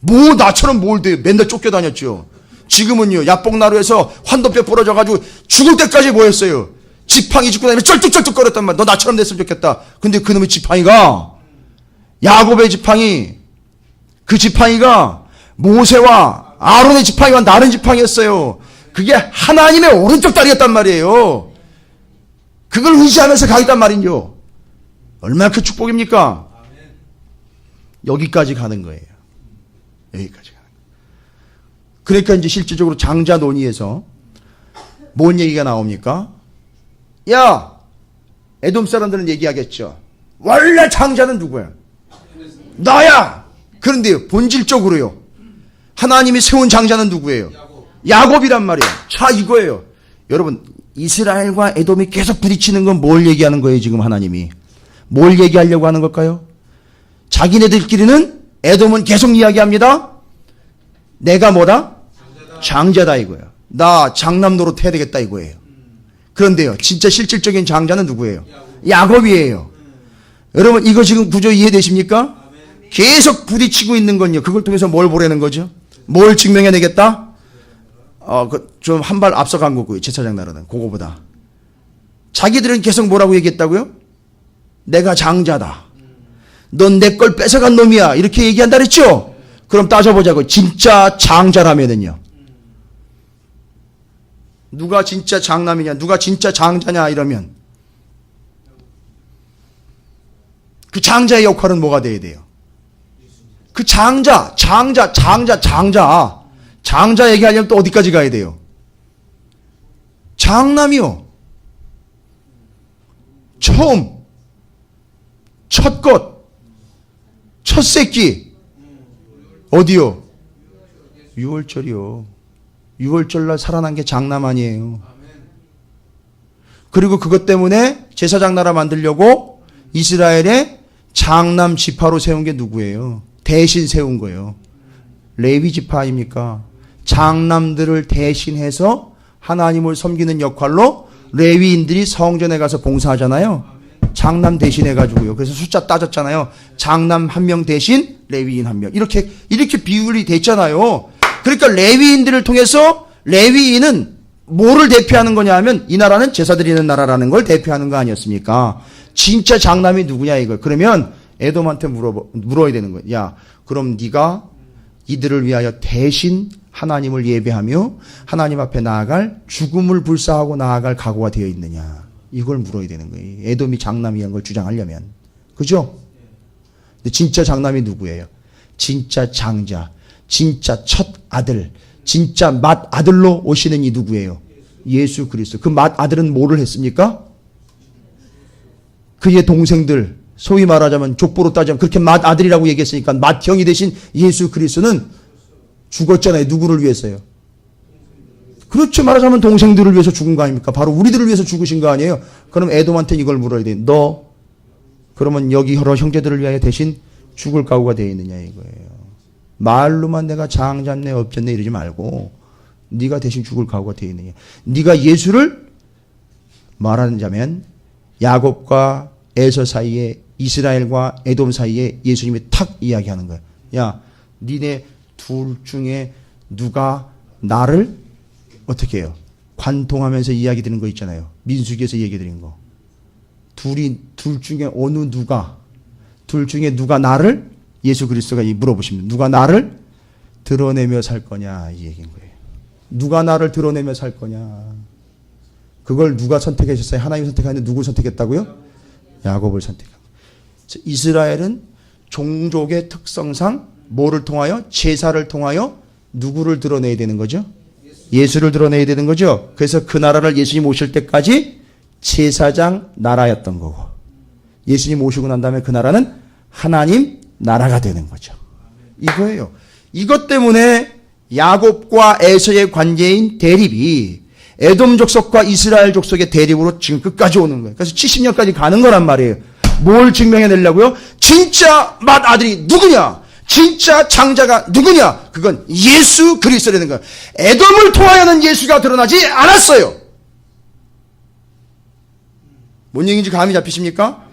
뭐 나처럼 뭘 돼. 맨날 쫓겨다녔죠. 지금은요, 야뽕나루에서 환도뼈 부러져가지고 죽을 때까지 뭐 했어요? 지팡이 짚고 다니면 쩔뚝쩔뚝거렸단 말이야. 너 나처럼 됐으면 좋겠다. 근데 그놈의 지팡이가, 야곱의 지팡이, 그 지팡이가 모세와 아론의 지팡이와 다른 지팡이였어요. 그게 하나님의 오른쪽 다리였단 말이에요. 그걸 의지하면서 가겠단 말이죠. 얼마나 큰 축복입니까? 여기까지 가는 거예요. 여기까지 가는 거예요. 그러니까 이제 실질적으로 장자 논의에서 뭔 얘기가 나옵니까? 야, 에돔 사람들은 얘기하겠죠. 원래 장자는 누구야? 나야. 그런데 본질적으로요, 하나님이 세운 장자는 누구예요? 야곱이란 말이에요. 자, 이거예요. 여러분, 이스라엘과 에돔이 계속 부딪히는 건 뭘 얘기하는 거예요? 지금 하나님이 뭘 얘기하려고 하는 걸까요? 자기네들끼리는, 에돔은 계속 이야기합니다. 내가 뭐다? 장자다 이거예요. 나 장남 노릇 해야 되겠다 이거예요. 그런데요, 진짜 실질적인 장자는 누구예요? 야곱이에요. 여러분, 이거 지금 구조 이해되십니까? 계속 부딪히고 있는 건요, 그걸 통해서 뭘 보라는 거죠? 뭘 증명해내겠다? 좀 한 발 앞서간 거고요, 제사장 나라는. 그거보다. 자기들은 계속 뭐라고 얘기했다고요? 내가 장자다. 넌 내 걸 뺏어간 놈이야. 이렇게 얘기한다 그랬죠? 그럼 따져보자고. 진짜 장자라면은요, 누가 진짜 장남이냐, 누가 진짜 장자냐 이러면 그 장자의 역할은 뭐가 돼야 돼요? 그 장자 얘기하려면 또 어디까지 가야 돼요? 장남이요. 처음, 첫 것, 첫 새끼. 어디요? 6월절이요. 6월절날 살아난 게 장남 아니에요. 그리고 그것 때문에 제사장 나라 만들려고 이스라엘의 장남 지파로 세운 게 누구예요? 대신 세운 거예요. 레위 지파 아닙니까? 장남들을 대신해서 하나님을 섬기는 역할로 레위인들이 성전에 가서 봉사하잖아요. 장남 대신해가지고요. 그래서 숫자 따졌잖아요. 장남 한 명 대신 레위인 한 명. 이렇게 비율이 됐잖아요. 그러니까 레위인들을 통해서, 레위인은 뭐를 대표하는 거냐 하면 이 나라는 제사 드리는 나라라는 걸 대표하는 거 아니었습니까? 진짜 장남이 누구냐 이걸. 그러면 에돔한테 물어야 되는 거예요. 야, 그럼 네가 이들을 위하여 대신 하나님을 예배하며 하나님 앞에 나아갈, 죽음을 불사하고 나아갈 각오가 되어 있느냐, 이걸 물어야 되는 거예요. 에돔이 장남이란 걸 주장하려면. 그죠? 근데 진짜 장남이 누구예요? 진짜 장자, 진짜 첫 아들, 진짜 맏아들로 오시는 이 누구예요? 예수 그리스도. 그 맏아들은 뭐를 했습니까? 그의 동생들, 소위 말하자면 족보로 따지면 그렇게 맏아들이라고 얘기했으니까 맏형이 되신 예수 그리스도는 죽었잖아요. 누구를 위해서요? 그렇죠. 말하자면 동생들을 위해서 죽은 거 아닙니까? 바로 우리들을 위해서 죽으신 거 아니에요? 그럼 에돔한테 이걸 물어야 돼. 너 그러면 여기 여러 형제들을 위하여 대신 죽을 각오가 되어 있느냐 이거예요. 말로만 내가 장잡네 업잡네 이러지 말고 네가 대신 죽을 각오가 되어 있느냐. 네가 예수를 말하자면 야곱과 에서 사이에, 이스라엘과 에돔 사이에 예수님이 탁 이야기하는 거예요. 야, 니네 둘 중에 누가 나를 어떻게 해요? 관통하면서 이야기 드리는 거 있잖아요. 민수기에서 얘기 드린 거. 둘 중에 어느 둘 중에 누가 나를, 예수 그리스도가 물어보십니다. 누가 나를 드러내며 살 거냐 이 얘기인 거예요. 누가 나를 드러내며 살 거냐. 그걸 누가 선택하셨어요? 하나님 선택하는데 누구 선택했다고요? 야곱을 선택한 거예요. 이스라엘은 종족의 특성상 뭐를 통하여? 제사를 통하여 누구를 드러내야 되는 거죠? 예수를 드러내야 되는 거죠. 그래서 그 나라를 예수님 오실 때까지 제사장 나라였던 거고, 예수님 오시고 난 다음에 그 나라는 하나님 나라가 되는 거죠. 이거예요. 이것 때문에 야곱과 에서의 관계인 대립이 에돔 족속과 이스라엘 족속의 대립으로 지금 끝까지 오는 거예요. 그래서 70년까지 가는 거란 말이에요. 뭘 증명해내려고요? 진짜 맏아들이 누구냐? 진짜 장자가 누구냐? 그건 예수 그리스도라는 거예요. 에돔을 통하여는 예수가 드러나지 않았어요. 뭔 얘기인지 감이 잡히십니까?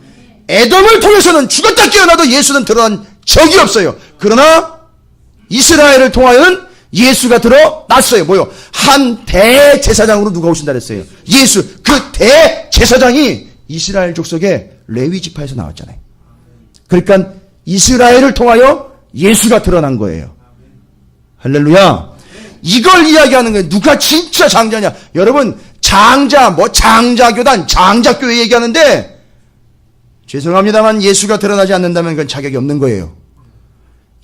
에돔을 통해서는 죽었다 깨어나도 예수는 드러난 적이 없어요. 그러나 이스라엘을 통하여는 예수가 드러났어요. 뭐요? 한 대제사장으로 누가 오신다 그랬어요? 예수. 그 대제사장이 이스라엘 족속의 레위 지파에서 나왔잖아요. 그러니까 이스라엘을 통하여 예수가 드러난 거예요. 할렐루야. 이걸 이야기하는 거예요. 누가 진짜 장자냐. 여러분, 장자, 장자교단, 장자교회 얘기하는데 죄송합니다만 예수가 드러나지 않는다면 그건 자격이 없는 거예요.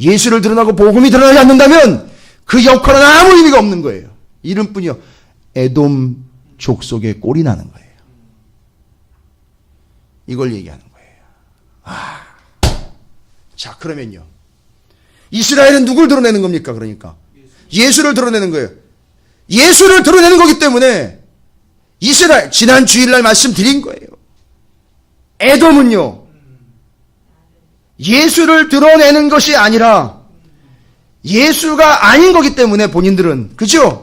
예수를 드러나고 복음이 드러나지 않는다면 그 역할은 아무 의미가 없는 거예요. 이름뿐이요. 에돔 족속의 꼴이 나는 거예요. 이걸 얘기하는 거예요. 자, 그러면요. 이스라엘은 누굴 드러내는 겁니까? 그러니까 예수를 드러내는 거예요. 예수를 드러내는 거기 때문에 이스라엘, 지난 주일날 말씀드린 거예요. 에돔은요, 예수를 드러내는 것이 아니라 예수가 아닌 거기 때문에 본인들은, 그죠?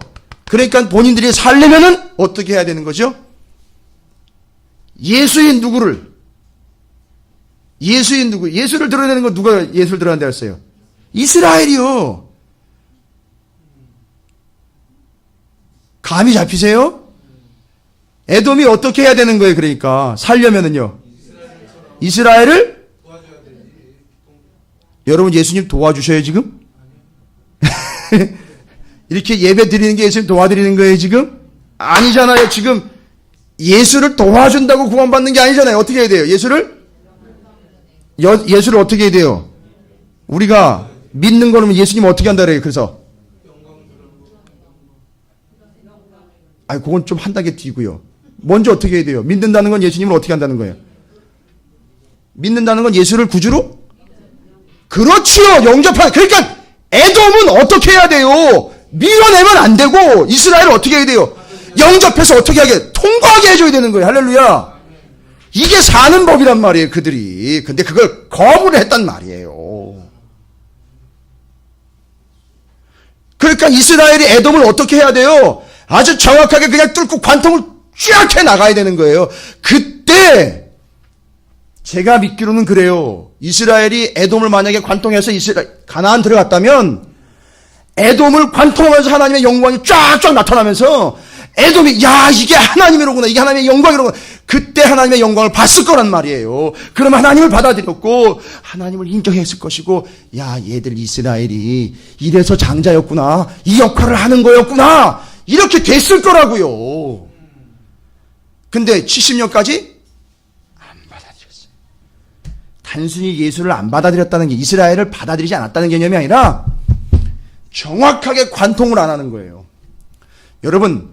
그러니까 본인들이 살려면은 어떻게 해야 되는 거죠? 예수인 누구를? 예수를 드러내는 건 누가 예수를 드러낸다 했어요? 이스라엘이요. 감이 잡히세요? 에돔이 어떻게 해야 되는 거예요? 그러니까 살려면은요, 이스라엘을 여러분 예수님 도와주셔요 지금? 이렇게 예배 드리는 게 예수님 도와드리는 거예요 지금? 아니잖아요. 지금 예수를 도와준다고 구원받는 게 아니잖아요. 어떻게 해야 돼요? 예수를 어떻게 해야 돼요? 우리가 믿는 거는 예수님 어떻게 한다 그래요? 그래서 그건 좀 한 단계 뒤고요. 먼저 어떻게 해야 돼요? 믿는다는 건 예수님을 어떻게 한다는 거예요? 믿는다는 건 예수를 구주로? 그렇지요. 영접하는. 그러니까 에돔은 어떻게 해야 돼요? 밀어내면 안 되고 이스라엘을 어떻게 해야 돼요? 영접해서 어떻게 하게? 통과하게 해줘야 되는 거예요. 할렐루야. 이게 사는 법이란 말이에요. 그들이. 근데 그걸 거부를 했단 말이에요. 그러니까 이스라엘이 에돔을 어떻게 해야 돼요? 아주 정확하게 그냥 뚫고 관통을 쫙 해 나가야 되는 거예요. 그때 제가 믿기로는 그래요. 이스라엘이 에돔을 만약에 관통해서 가나안 들어갔다면 에돔을 관통하면서 하나님의 영광이 쫙쫙 나타나면서 에돔이 야 이게 하나님이로구나, 이게 하나님의 영광이로구나, 그때 하나님의 영광을 봤을 거란 말이에요. 그럼 하나님을 받아들였고 하나님을 인정했을 것이고, 야 얘들 이스라엘이 이래서 장자였구나, 이 역할을 하는 거였구나, 이렇게 됐을 거라고요. 근데 70년까지 안 받아들였어요. 단순히 예수를 안 받아들였다는 게 이스라엘을 받아들이지 않았다는 개념이 아니라 정확하게 관통을 안 하는 거예요. 여러분,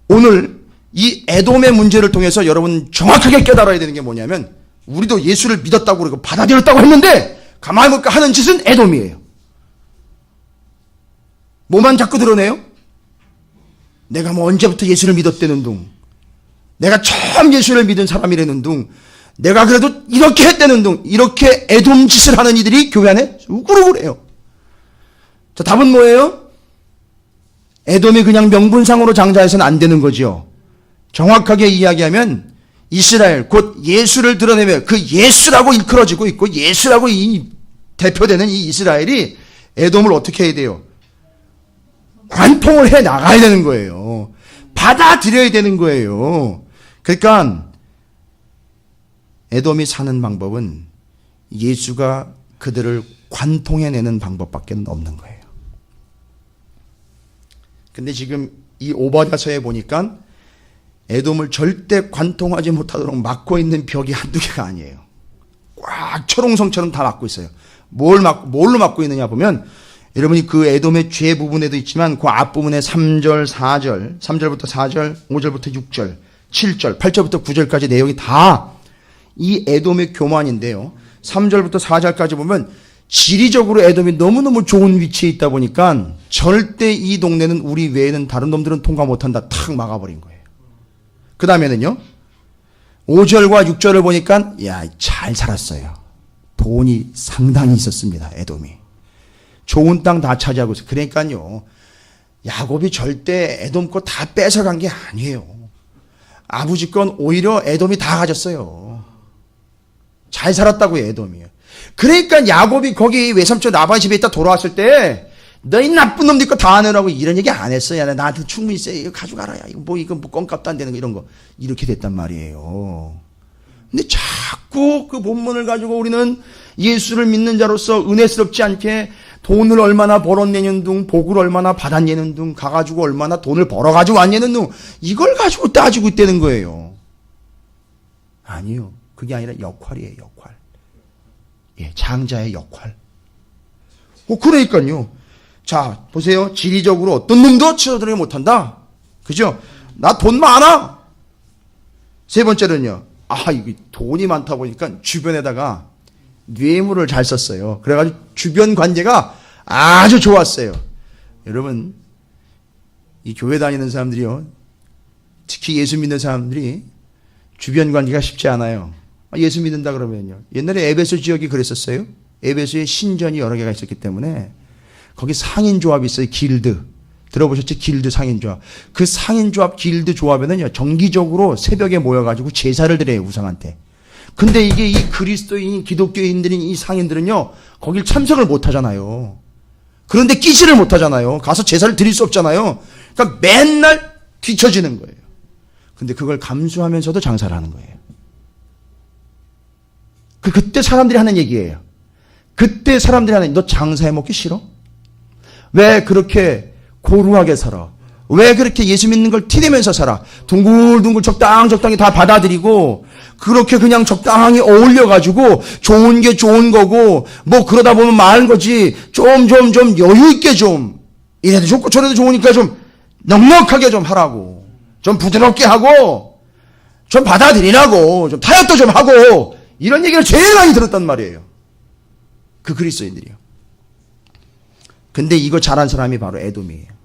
오늘 이 에돔의 문제를 통해서 여러분 정확하게 깨달아야 되는 게 뭐냐면, 우리도 예수를 믿었다고 그러고 받아들였다고 했는데 가만히 보니까 하는 짓은 에돔이에요. 뭐만 자꾸 드러내요? 내가 뭐 언제부터 예수를 믿었다는 둥, 내가 처음 예수를 믿은 사람이라는 둥, 내가 그래도 이렇게 했다는 둥, 이렇게 에돔 짓을 하는 이들이 교회 안에 우글우글해요. 자, 답은 뭐예요? 에돔이 그냥 명분상으로 장자해서는 안 되는 거죠. 정확하게 이야기하면 이스라엘, 곧 예수를 드러내며 그 예수라고 일컬어지고 있고 예수라고 대표되는 이 이스라엘이 에돔을 어떻게 해야 돼요? 관통을 해 나가야 되는 거예요. 받아들여야 되는 거예요. 그러니까 에돔이 사는 방법은 예수가 그들을 관통해내는 방법밖에 없는 거예요. 근데 지금 이 오바댜서에 보니까 에돔을 절대 관통하지 못하도록 막고 있는 벽이 한두 개가 아니에요. 꽉 철옹성처럼 다 막고 있어요. 뭘로 막고 있느냐 보면, 여러분이 그 에돔의 죄 부분에도 있지만 그 앞부분에 3절, 4절, 3절부터 4절, 5절부터 6절, 7절, 8절부터 9절까지 내용이 다 이 에돔의 교만인데요. 3절부터 4절까지 보면 지리적으로 에돔이 너무너무 좋은 위치에 있다 보니까 절대 이 동네는 우리 외에는 다른 놈들은 통과 못한다, 탁 막아버린 거예요. 그 다음에는요, 5절과 6절을 보니까 야, 잘 살았어요. 돈이 상당히 있었습니다. 에돔이 좋은 땅 다 차지하고 있어요. 그러니까요, 야곱이 절대 에돔 거 다 뺏어간 게 아니에요. 아버지 건 오히려 에돔이 다 가졌어요. 잘 살았다고요, 에돔이요. 그러니까 야곱이 거기 외삼촌 라반 집에 있다 돌아왔을 때 너희 나쁜 놈들 거 다 하느라고 이런 얘기 안 했어요. 야, 나한테 충분히 쎄. 이거 가져가라. 야, 이거 뭐 껌값도 안 되는 거, 이런 거. 이렇게 됐단 말이에요. 근데 자꾸 그 본문을 가지고 우리는 예수를 믿는 자로서 은혜스럽지 않게 돈을 얼마나 벌었냐는 둥, 복을 얼마나 받았냐는 둥, 가가지고 얼마나 돈을 벌어가지고 왔냐는 둥, 이걸 가지고 따지고 있다는 거예요. 아니요. 그게 아니라 역할이에요, 역할. 예, 장자의 역할. 그러니까요. 자, 보세요. 지리적으로 어떤 놈도 치어들지 못한다. 그죠? 나 돈 많아. 세 번째는요. 이게 돈이 많다 보니까 주변에다가 뇌물을 잘 썼어요. 그래가지고 주변 관계가 아주 좋았어요. 여러분, 이 교회 다니는 사람들이요, 특히 예수 믿는 사람들이 주변 관계가 쉽지 않아요. 예수 믿는다 그러면요, 옛날에 에베소 지역이 그랬었어요. 에베소에 신전이 여러 개가 있었기 때문에 거기 상인조합이 있어요. 길드. 들어보셨죠? 길드 상인조합. 그 상인조합 길드 조합에는요, 정기적으로 새벽에 모여가지고 제사를 드려요, 우상한테. 근데 이게 이 그리스도인, 기독교인들인 이 상인들은요, 거길 참석을 못 하잖아요. 그런데 끼지를 못 하잖아요. 가서 제사를 드릴 수 없잖아요. 그러니까 맨날 뒤처지는 거예요. 근데 그걸 감수하면서도 장사를 하는 거예요. 그때 사람들이 하는 얘기예요. 그때 사람들이 하는, 너 장사해 먹기 싫어? 왜 그렇게 고루하게 살아? 왜 그렇게 예수 믿는 걸 티내면서 살아? 둥글둥글 적당히 다 받아들이고 그렇게 그냥 적당히 어울려가지고 좋은 게 좋은 거고 뭐 그러다 보면 마른 거지. 좀 여유 있게 좀 이래도 좋고 저래도 좋으니까 좀 넉넉하게 좀 하라고, 좀 부드럽게 하고 좀 받아들이라고, 좀 타협도 좀 하고, 이런 얘기를 제일 많이 들었단 말이에요, 그 그리스도인들이요. 근데 이거 잘한 사람이 바로 에돔이에요.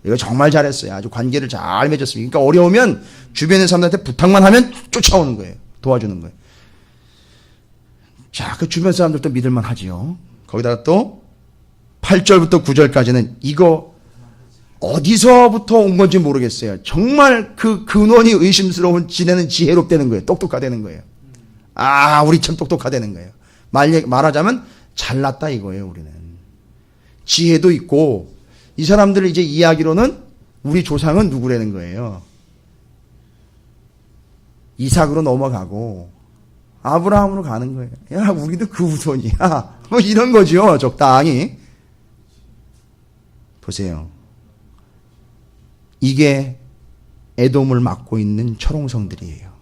이거 정말 잘했어요. 아주 관계를 잘 맺었습니다. 그러니까 어려우면 주변의 사람들한테 부탁만 하면 쫓아오는 거예요. 도와주는 거예요. 자, 그 주변 사람들도 믿을만 하지요. 거기다가 또 8절부터 9절까지는 이거 어디서부터 온 건지 모르겠어요. 정말 그 근원이 의심스러운 지네는 지혜롭다는 거예요. 똑똑하다는 거예요. 우리 참 똑똑하다는 거예요. 말하자면 잘났다 이거예요. 우리는 지혜도 있고, 이 사람들을 이제 이야기로는 우리 조상은 누구라는 거예요. 이삭으로 넘어가고 아브라함으로 가는 거예요. 야, 우리도 그 후손이야. 뭐 이런 거죠. 적당히. 보세요. 이게 에돔을 맡고 있는 철옹성들이에요.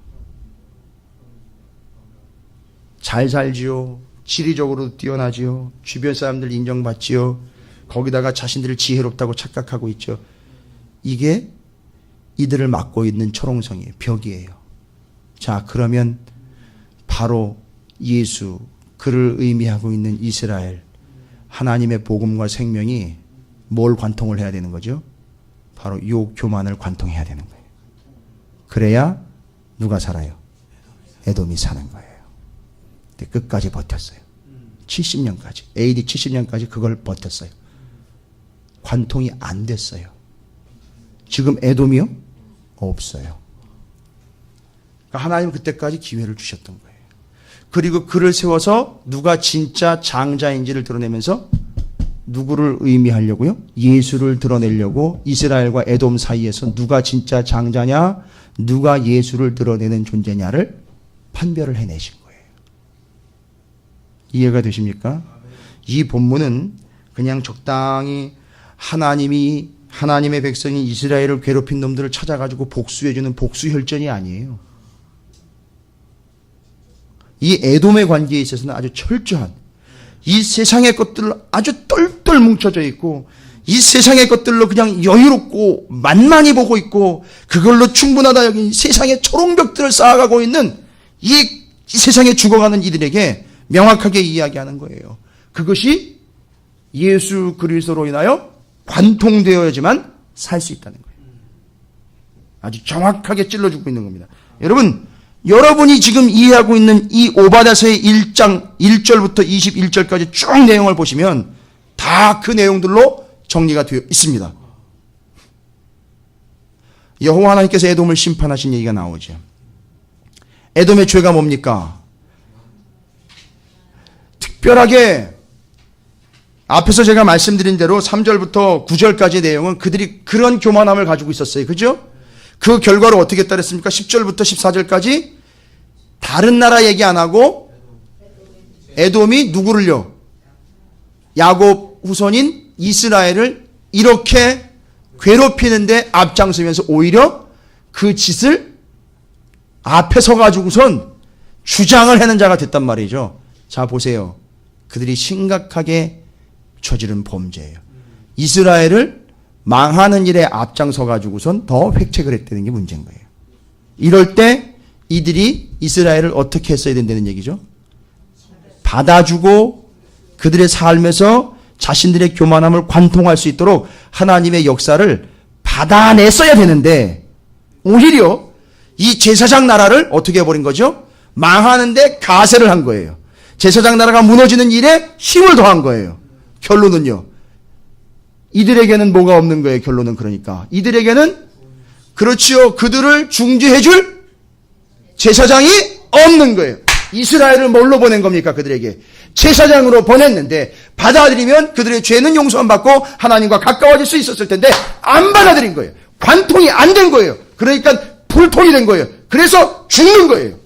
잘 살지요. 지리적으로 뛰어나지요. 주변 사람들 인정받지요. 거기다가 자신들을 지혜롭다고 착각하고 있죠. 이게 이들을 맡고 있는 철옹성이에요. 벽이에요. 자, 그러면 바로 예수, 그를 의미하고 있는 이스라엘, 하나님의 복음과 생명이 뭘 관통을 해야 되는 거죠? 바로 요 교만을 관통해야 되는 거예요. 그래야 누가 살아요? 에돔이 사는 거예요. 근데 끝까지 버텼어요. 70년까지, AD 70년까지 그걸 버텼어요. 관통이 안 됐어요. 지금 에돔이요? 없어요. 그러니까 하나님은 그때까지 기회를 주셨던 거예요. 그리고 그를 세워서 누가 진짜 장자인지를 드러내면서 누구를 의미하려고요? 예수를 드러내려고 이스라엘과 에돔 사이에서 누가 진짜 장자냐, 누가 예수를 드러내는 존재냐를 판별을 해내신 거예요. 이해가 되십니까? 이 본문은 그냥 적당히 하나님의 백성인 이스라엘을 괴롭힌 놈들을 찾아가지고 복수해주는 복수혈전이 아니에요. 이 에돔의 관계에 있어서는 아주 철저한, 이 세상의 것들로 아주 똘똘 뭉쳐져 있고, 이 세상의 것들로 그냥 여유롭고 만만히 보고 있고, 그걸로 충분하다 여긴 세상의 초롱벽들을 쌓아가고 있는 이 세상에 죽어가는 이들에게 명확하게 이야기하는 거예요. 그것이 예수 그리스도로 인하여 관통되어야지만 살 수 있다는 거예요. 아주 정확하게 찔러주고 있는 겁니다. 여러분이 지금 이해하고 있는 이 오바댜서의 1장 1절부터 21절까지 쭉 내용을 보시면 다 그 내용들로 정리가 되어 있습니다. 여호와 하나님께서 에돔을 심판하신 얘기가 나오죠. 에돔의 죄가 뭡니까? 특별하게 앞에서 제가 말씀드린 대로 3절부터 9절까지의 내용은 그들이 그런 교만함을 가지고 있었어요. 그죠? 그 결과로 어떻게 따랐습니까? 10절부터 14절까지 다른 나라 얘기 안 하고 에돔이 누구를요? 야곱 후손인 이스라엘을 이렇게 괴롭히는데 앞장서면서 오히려 그 짓을 앞에 서가지고선 주장을 하는 자가 됐단 말이죠. 자, 보세요. 그들이 심각하게 저지른 범죄예요. 이스라엘을 망하는 일에 앞장서 가지고선 더 획책을 했다는 게 문제인 거예요. 이럴 때 이들이 이스라엘을 어떻게 했어야 된다는 얘기죠? 받아주고 그들의 삶에서 자신들의 교만함을 관통할 수 있도록 하나님의 역사를 받아냈어야 되는데 오히려 이 제사장 나라를 어떻게 해버린 거죠? 망하는데 가세를 한 거예요. 제사장 나라가 무너지는 일에 힘을 더한 거예요. 결론은요. 이들에게는 뭐가 없는 거예요. 결론은 그러니까. 이들에게는 그렇지요. 그들을 중재해줄 제사장이 없는 거예요. 이스라엘을 뭘로 보낸 겁니까? 그들에게. 제사장으로 보냈는데 받아들이면 그들의 죄는 용서 안 받고 하나님과 가까워질 수 있었을 텐데 안 받아들인 거예요. 관통이 안 된 거예요. 그러니까 불통이 된 거예요. 그래서 죽는 거예요.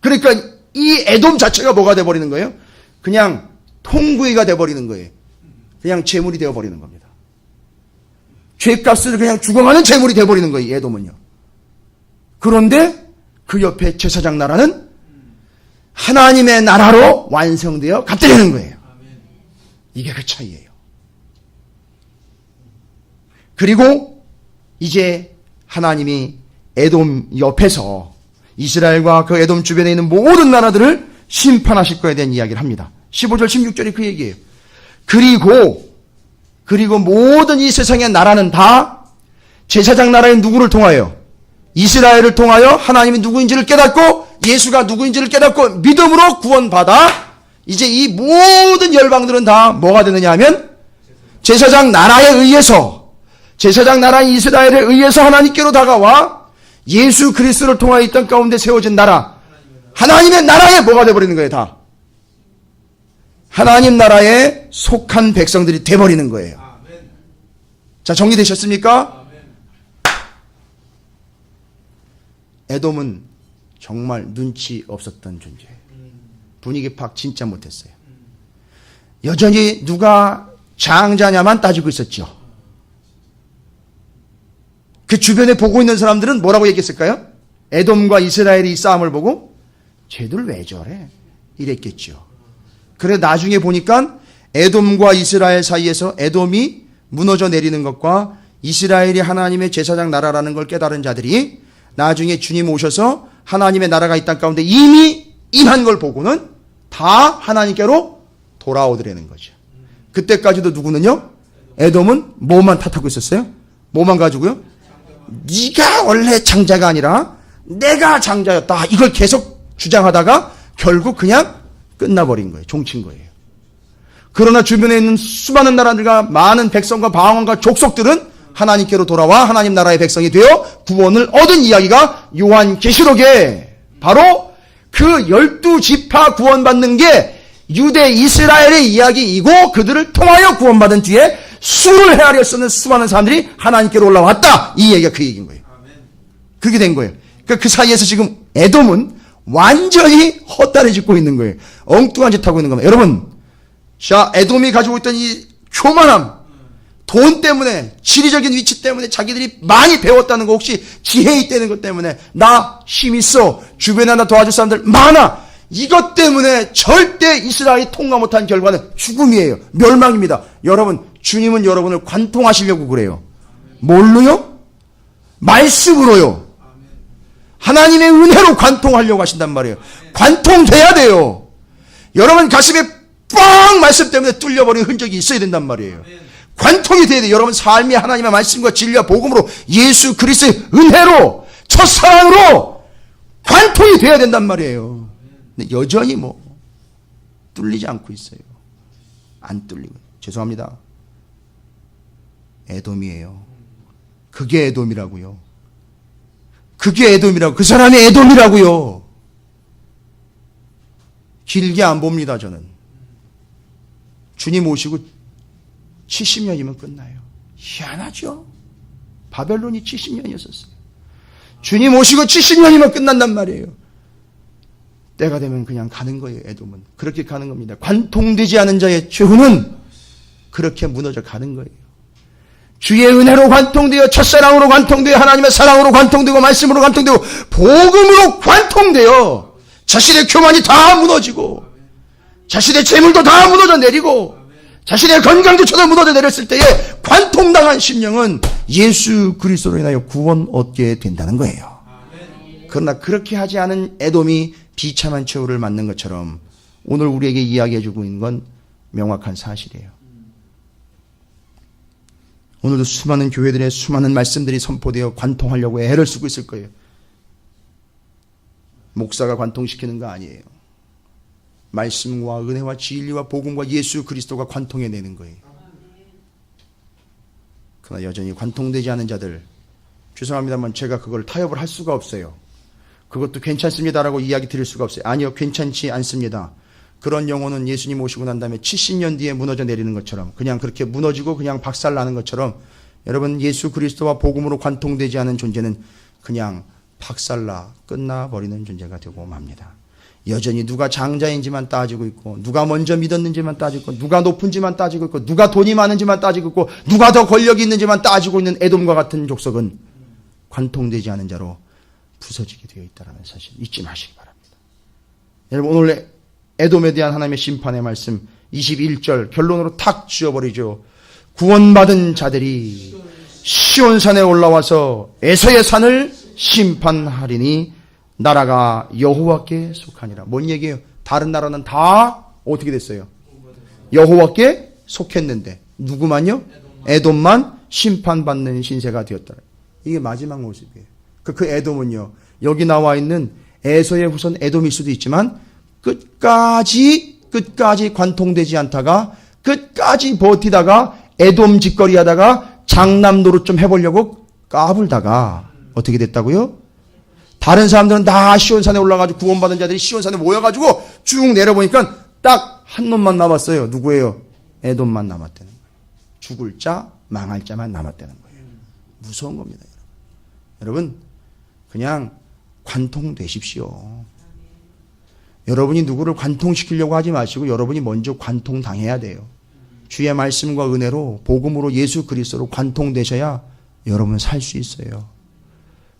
그러니까 이 에돔 자체가 뭐가 돼버리는 거예요? 그냥 통구이가 돼버리는 거예요. 그냥 재물이 되어버리는 겁니다. 죄값을 그냥 죽어가는 재물이 돼버리는 거예요. 에돔은요. 그런데 그 옆에 제사장 나라는 하나님의 나라로 완성되어 갔다는 거예요. 이게 그 차이예요. 그리고 이제 하나님이 에돔 옆에서 이스라엘과 그 에돔 주변에 있는 모든 나라들을 심판하실 거에 대한 이야기를 합니다. 15절 16절이 그 얘기예요. 그리고 모든 이 세상의 나라는 다 제사장 나라의 누구를 통하여? 이스라엘을 통하여 하나님이 누구인지를 깨닫고 예수가 누구인지를 깨닫고 믿음으로 구원받아 이제 이 모든 열방들은 다 뭐가 되느냐 하면 제사장 나라에 의해서 제사장 나라인 이스라엘에 의해서 하나님께로 다가와 예수 그리스도를 통하여 있던 가운데 세워진 나라 하나님의 나라에 뭐가 돼버리는 거예요. 다 하나님 나라에 속한 백성들이 돼버리는 거예요. 자, 정리되셨습니까? 에돔은 정말 눈치 없었던 존재예요. 분위기 파악 진짜 못했어요. 여전히 누가 장자냐만 따지고 있었죠. 그 주변에 보고 있는 사람들은 뭐라고 얘기했을까요? 에돔과 이스라엘이 이 싸움을 보고 쟤들 왜 저래? 이랬겠죠. 그래 나중에 보니까 에돔과 이스라엘 사이에서 에돔이 무너져 내리는 것과 이스라엘이 하나님의 제사장 나라라는 걸 깨달은 자들이 나중에 주님 오셔서 하나님의 나라가 이 땅 가운데 이미 임한 걸 보고는 다 하나님께로 돌아오더라는 거죠. 그때까지도 누구는요? 에돔은 뭐만 탓하고 있었어요? 뭐만 가지고요? 네가 원래 장자가 아니라 내가 장자였다. 이걸 계속 주장하다가 결국 그냥 끝나버린 거예요. 종친 거예요. 그러나 주변에 있는 수많은 나라들과 많은 백성과 방언과 족속들은 하나님께로 돌아와 하나님 나라의 백성이 되어 구원을 얻은 이야기가 요한계시록에 바로 그 12지파 구원받는 게 유대 이스라엘의 이야기이고 그들을 통하여 구원받은 뒤에 수를 헤아려 쓰는 수많은 사람들이 하나님께로 올라왔다. 이 얘기가 그 얘기인 거예요. 그렇게 된 거예요. 그러니까 그 사이에서 지금 에돔은 완전히 헛다리 짚고 있는 거예요. 엉뚱한 짓 하고 있는 겁니다. 여러분, 자, 에돔이 가지고 있던 이 교만함, 돈 때문에, 지리적인 위치 때문에 자기들이 많이 배웠다는 거 혹시 지혜 있다는 것 때문에 나 힘 있어, 주변에 나 도와줄 사람들 많아, 이것 때문에 절대 이스라엘이 통과 못한 결과는 죽음이에요. 멸망입니다. 여러분, 주님은 여러분을 관통하시려고 그래요. 뭘로요? 말씀으로요. 하나님의 은혜로 관통하려고 하신단 말이에요. 관통돼야 돼요. 여러분 가슴에 뻥 말씀 때문에 뚫려버린 흔적이 있어야 된단 말이에요. 관통이 돼야 돼요. 여러분 삶이 하나님의 말씀과 진리와 복음으로 예수 그리스도의 은혜로 첫사랑으로 관통이 돼야 된단 말이에요. 근데 여전히 뚫리지 않고 있어요. 안 뚫리고. 죄송합니다. 에돔이에요. 그게 에돔이라고요. 그게 에돔이라고. 그 사람이 에돔이라고요. 길게 안 봅니다. 저는. 주님 오시고 70년이면 끝나요. 희한하죠. 바벨론이 70년이었었어요. 주님 오시고 70년이면 끝난단 말이에요. 때가 되면 그냥 가는 거예요. 에돔은. 그렇게 가는 겁니다. 관통되지 않은 자의 최후는 그렇게 무너져 가는 거예요. 주의 은혜로 관통되어 첫사랑으로 관통되어 하나님의 사랑으로 관통되고 말씀으로 관통되고 복음으로 관통되어 자신의 교만이 다 무너지고 자신의 재물도 다 무너져 내리고 자신의 건강조차도 무너져 내렸을 때에 관통당한 심령은 예수 그리스도로 인하여 구원 얻게 된다는 거예요. 그러나 그렇게 하지 않은 에돔이 비참한 최후를 맞는 것처럼 오늘 우리에게 이야기해주고 있는 건 명확한 사실이에요. 오늘도 수많은 교회들의 수많은 말씀들이 선포되어 관통하려고 애를 쓰고 있을 거예요. 목사가 관통시키는 거 아니에요. 말씀과 은혜와 진리와 복음과 예수 그리스도가 관통해내는 거예요. 그러나 여전히 관통되지 않은 자들, 죄송합니다만 제가 그걸 타협을 할 수가 없어요. 그것도 괜찮습니다라고 이야기 드릴 수가 없어요. 아니요, 괜찮지 않습니다. 그런 영혼은 예수님 오시고 난 다음에 70년 뒤에 무너져 내리는 것처럼, 그냥 그렇게 무너지고 그냥 박살나는 것처럼, 여러분 예수 그리스도와 복음으로 관통되지 않은 존재는 그냥 박살나 끝나버리는 존재가 되고 맙니다. 여전히 누가 장자인지만 따지고 있고, 누가 먼저 믿었는지만 따지고 있고, 누가 높은지만 따지고 있고, 누가 돈이 많은지만 따지고 있고, 누가 더 권력이 있는지만 따지고 있는 에돔과 같은 족속은 관통되지 않은 자로 부서지게 되어 있다는 사실 잊지 마시기 바랍니다. 여러분 오늘 에돔에 대한 하나님의 심판의 말씀 21절 결론으로 탁 지어버리죠. 구원받은 자들이 시온산에 올라와서 에서의 산을 심판하리니 나라가 여호와께 속하니라. 뭔 얘기예요? 다른 나라는 다 어떻게 됐어요? 여호와께 속했는데 누구만요? 에돔만 심판받는 신세가 되었다. 이게 마지막 모습이에요. 그 에돔은요, 여기 나와 있는 에서의 후손 에돔일 수도 있지만 끝까지 관통되지 않다가 끝까지 버티다가 에돔 짓거리 하다가 장남 노릇 좀 해보려고 까불다가 어떻게 됐다고요? 다른 사람들은 다 시온산에 올라가지고 구원받은 자들이 시온산에 모여가지고 쭉 내려보니까 딱 한 놈만 남았어요. 누구예요? 에돔만 남았다는 거예요. 죽을 자, 망할 자만 남았다는 거예요. 무서운 겁니다. 여러분 그냥 관통되십시오. 여러분이 누구를 관통시키려고 하지 마시고 여러분이 먼저 관통당해야 돼요. 주의 말씀과 은혜로 복음으로 예수 그리스도로 관통되셔야 여러분은 살 수 있어요.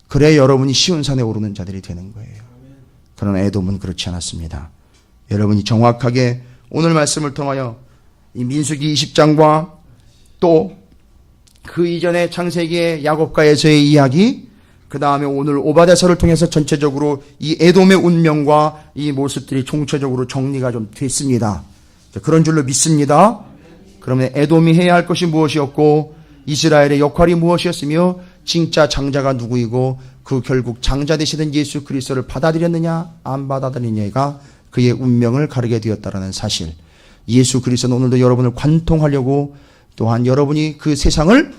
그래야 여러분이 시온산에 오르는 자들이 되는 거예요. 그러나 에돔은 그렇지 않았습니다. 여러분이 정확하게 오늘 말씀을 통하여 이 민수기 20장과 또 그 이전에 창세기의 야곱과 에서의 이야기, 그 다음에 오늘 오바댜서를 통해서 전체적으로 이 에돔의 운명과 이 모습들이 총체적으로 정리가 좀 됐습니다. 그런 줄로 믿습니다. 그러면 에돔이 해야 할 것이 무엇이었고 이스라엘의 역할이 무엇이었으며 진짜 장자가 누구이고 그 결국 장자 되시는 예수 그리스도를 받아들였느냐 안 받아들였느냐가 그의 운명을 가르게 되었다는 사실. 예수 그리스도는 오늘도 여러분을 관통하려고 또한 여러분이 그 세상을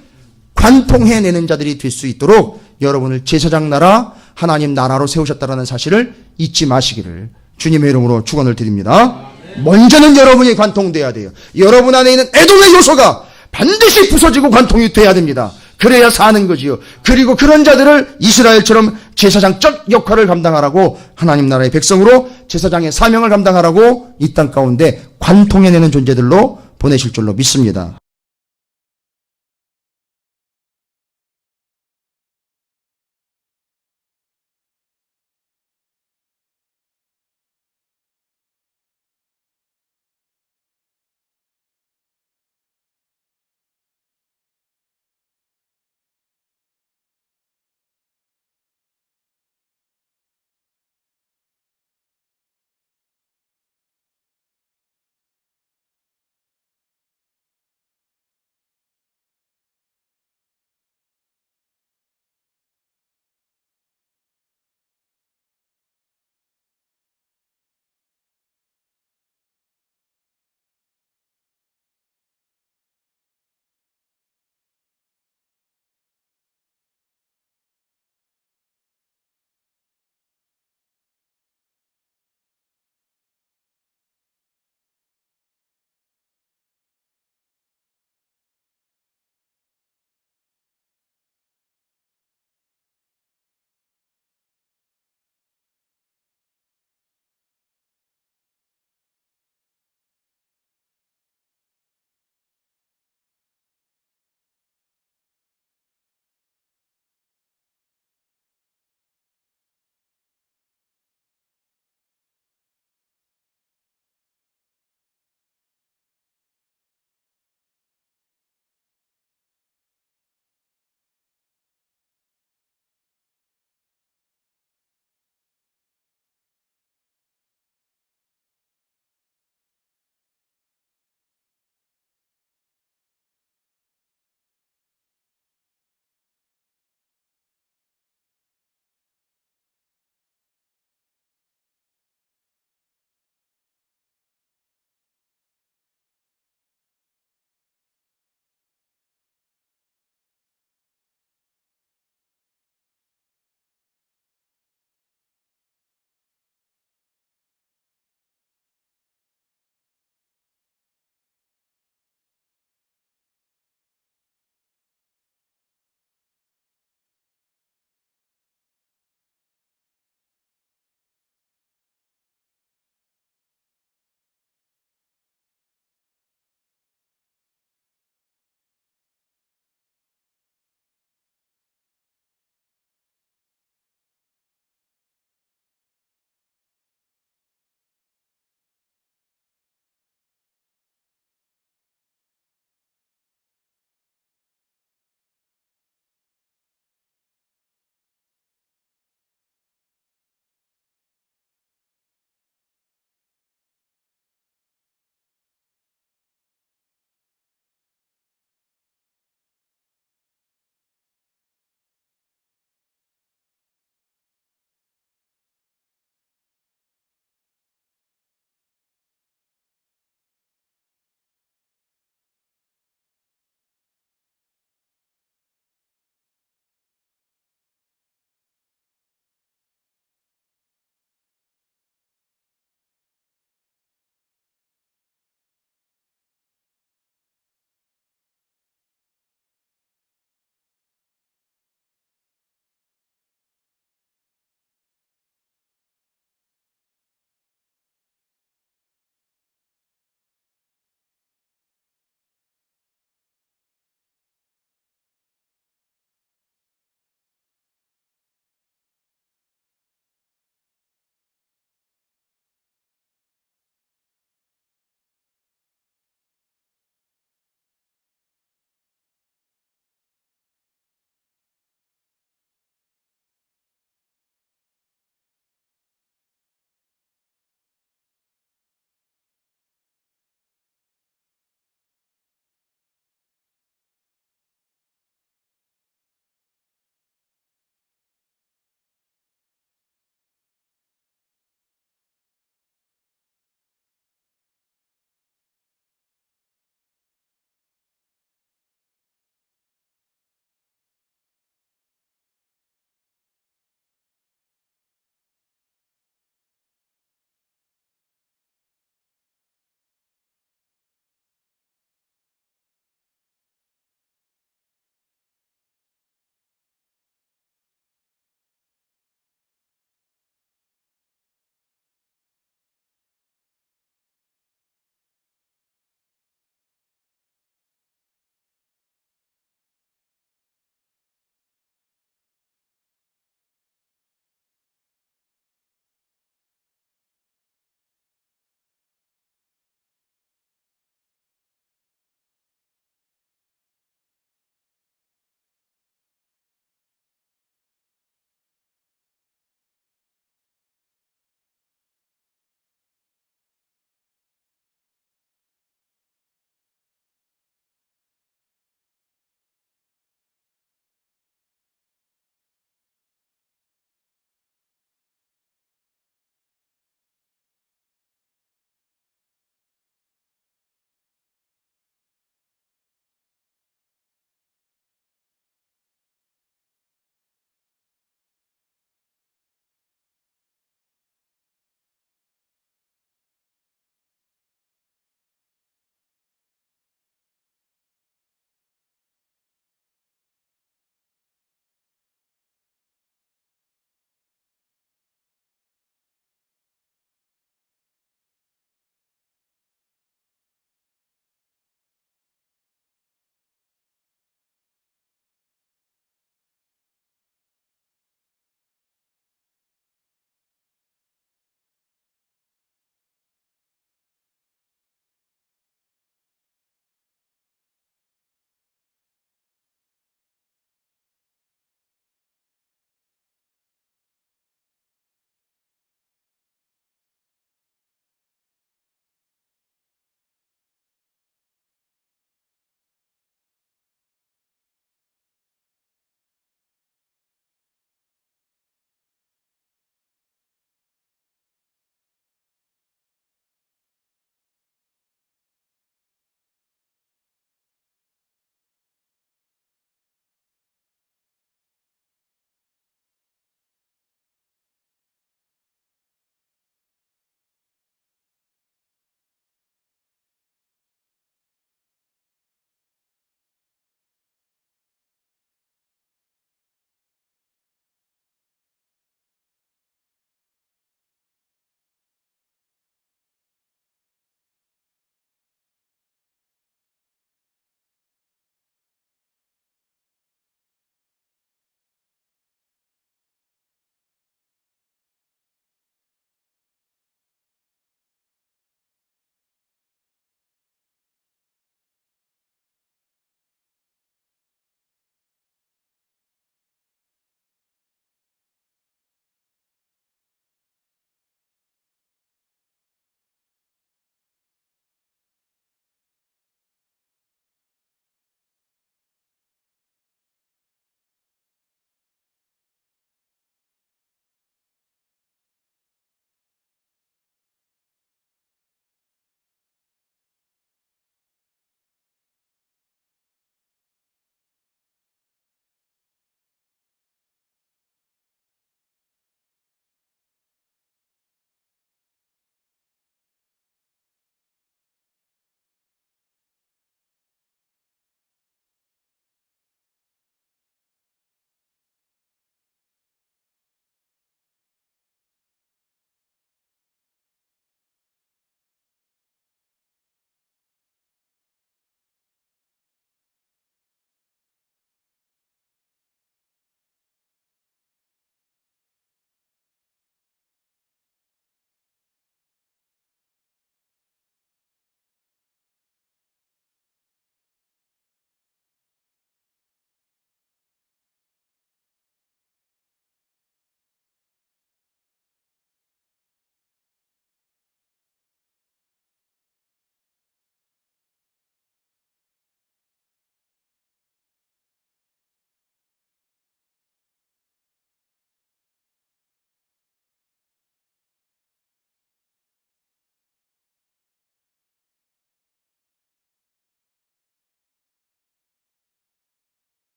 관통해내는 자들이 될 수 있도록 여러분을 제사장 나라 하나님 나라로 세우셨다는 사실을 잊지 마시기를 주님의 이름으로 축원을 드립니다. 먼저는 여러분이 관통돼야 돼요. 여러분 안에 있는 에돔의 요소가 반드시 부서지고 관통이 돼야 됩니다. 그래야 사는 거지요. 그리고 그런 자들을 이스라엘처럼 제사장적 역할을 감당하라고 하나님 나라의 백성으로 제사장의 사명을 감당하라고 이 땅 가운데 관통해내는 존재들로 보내실 줄로 믿습니다.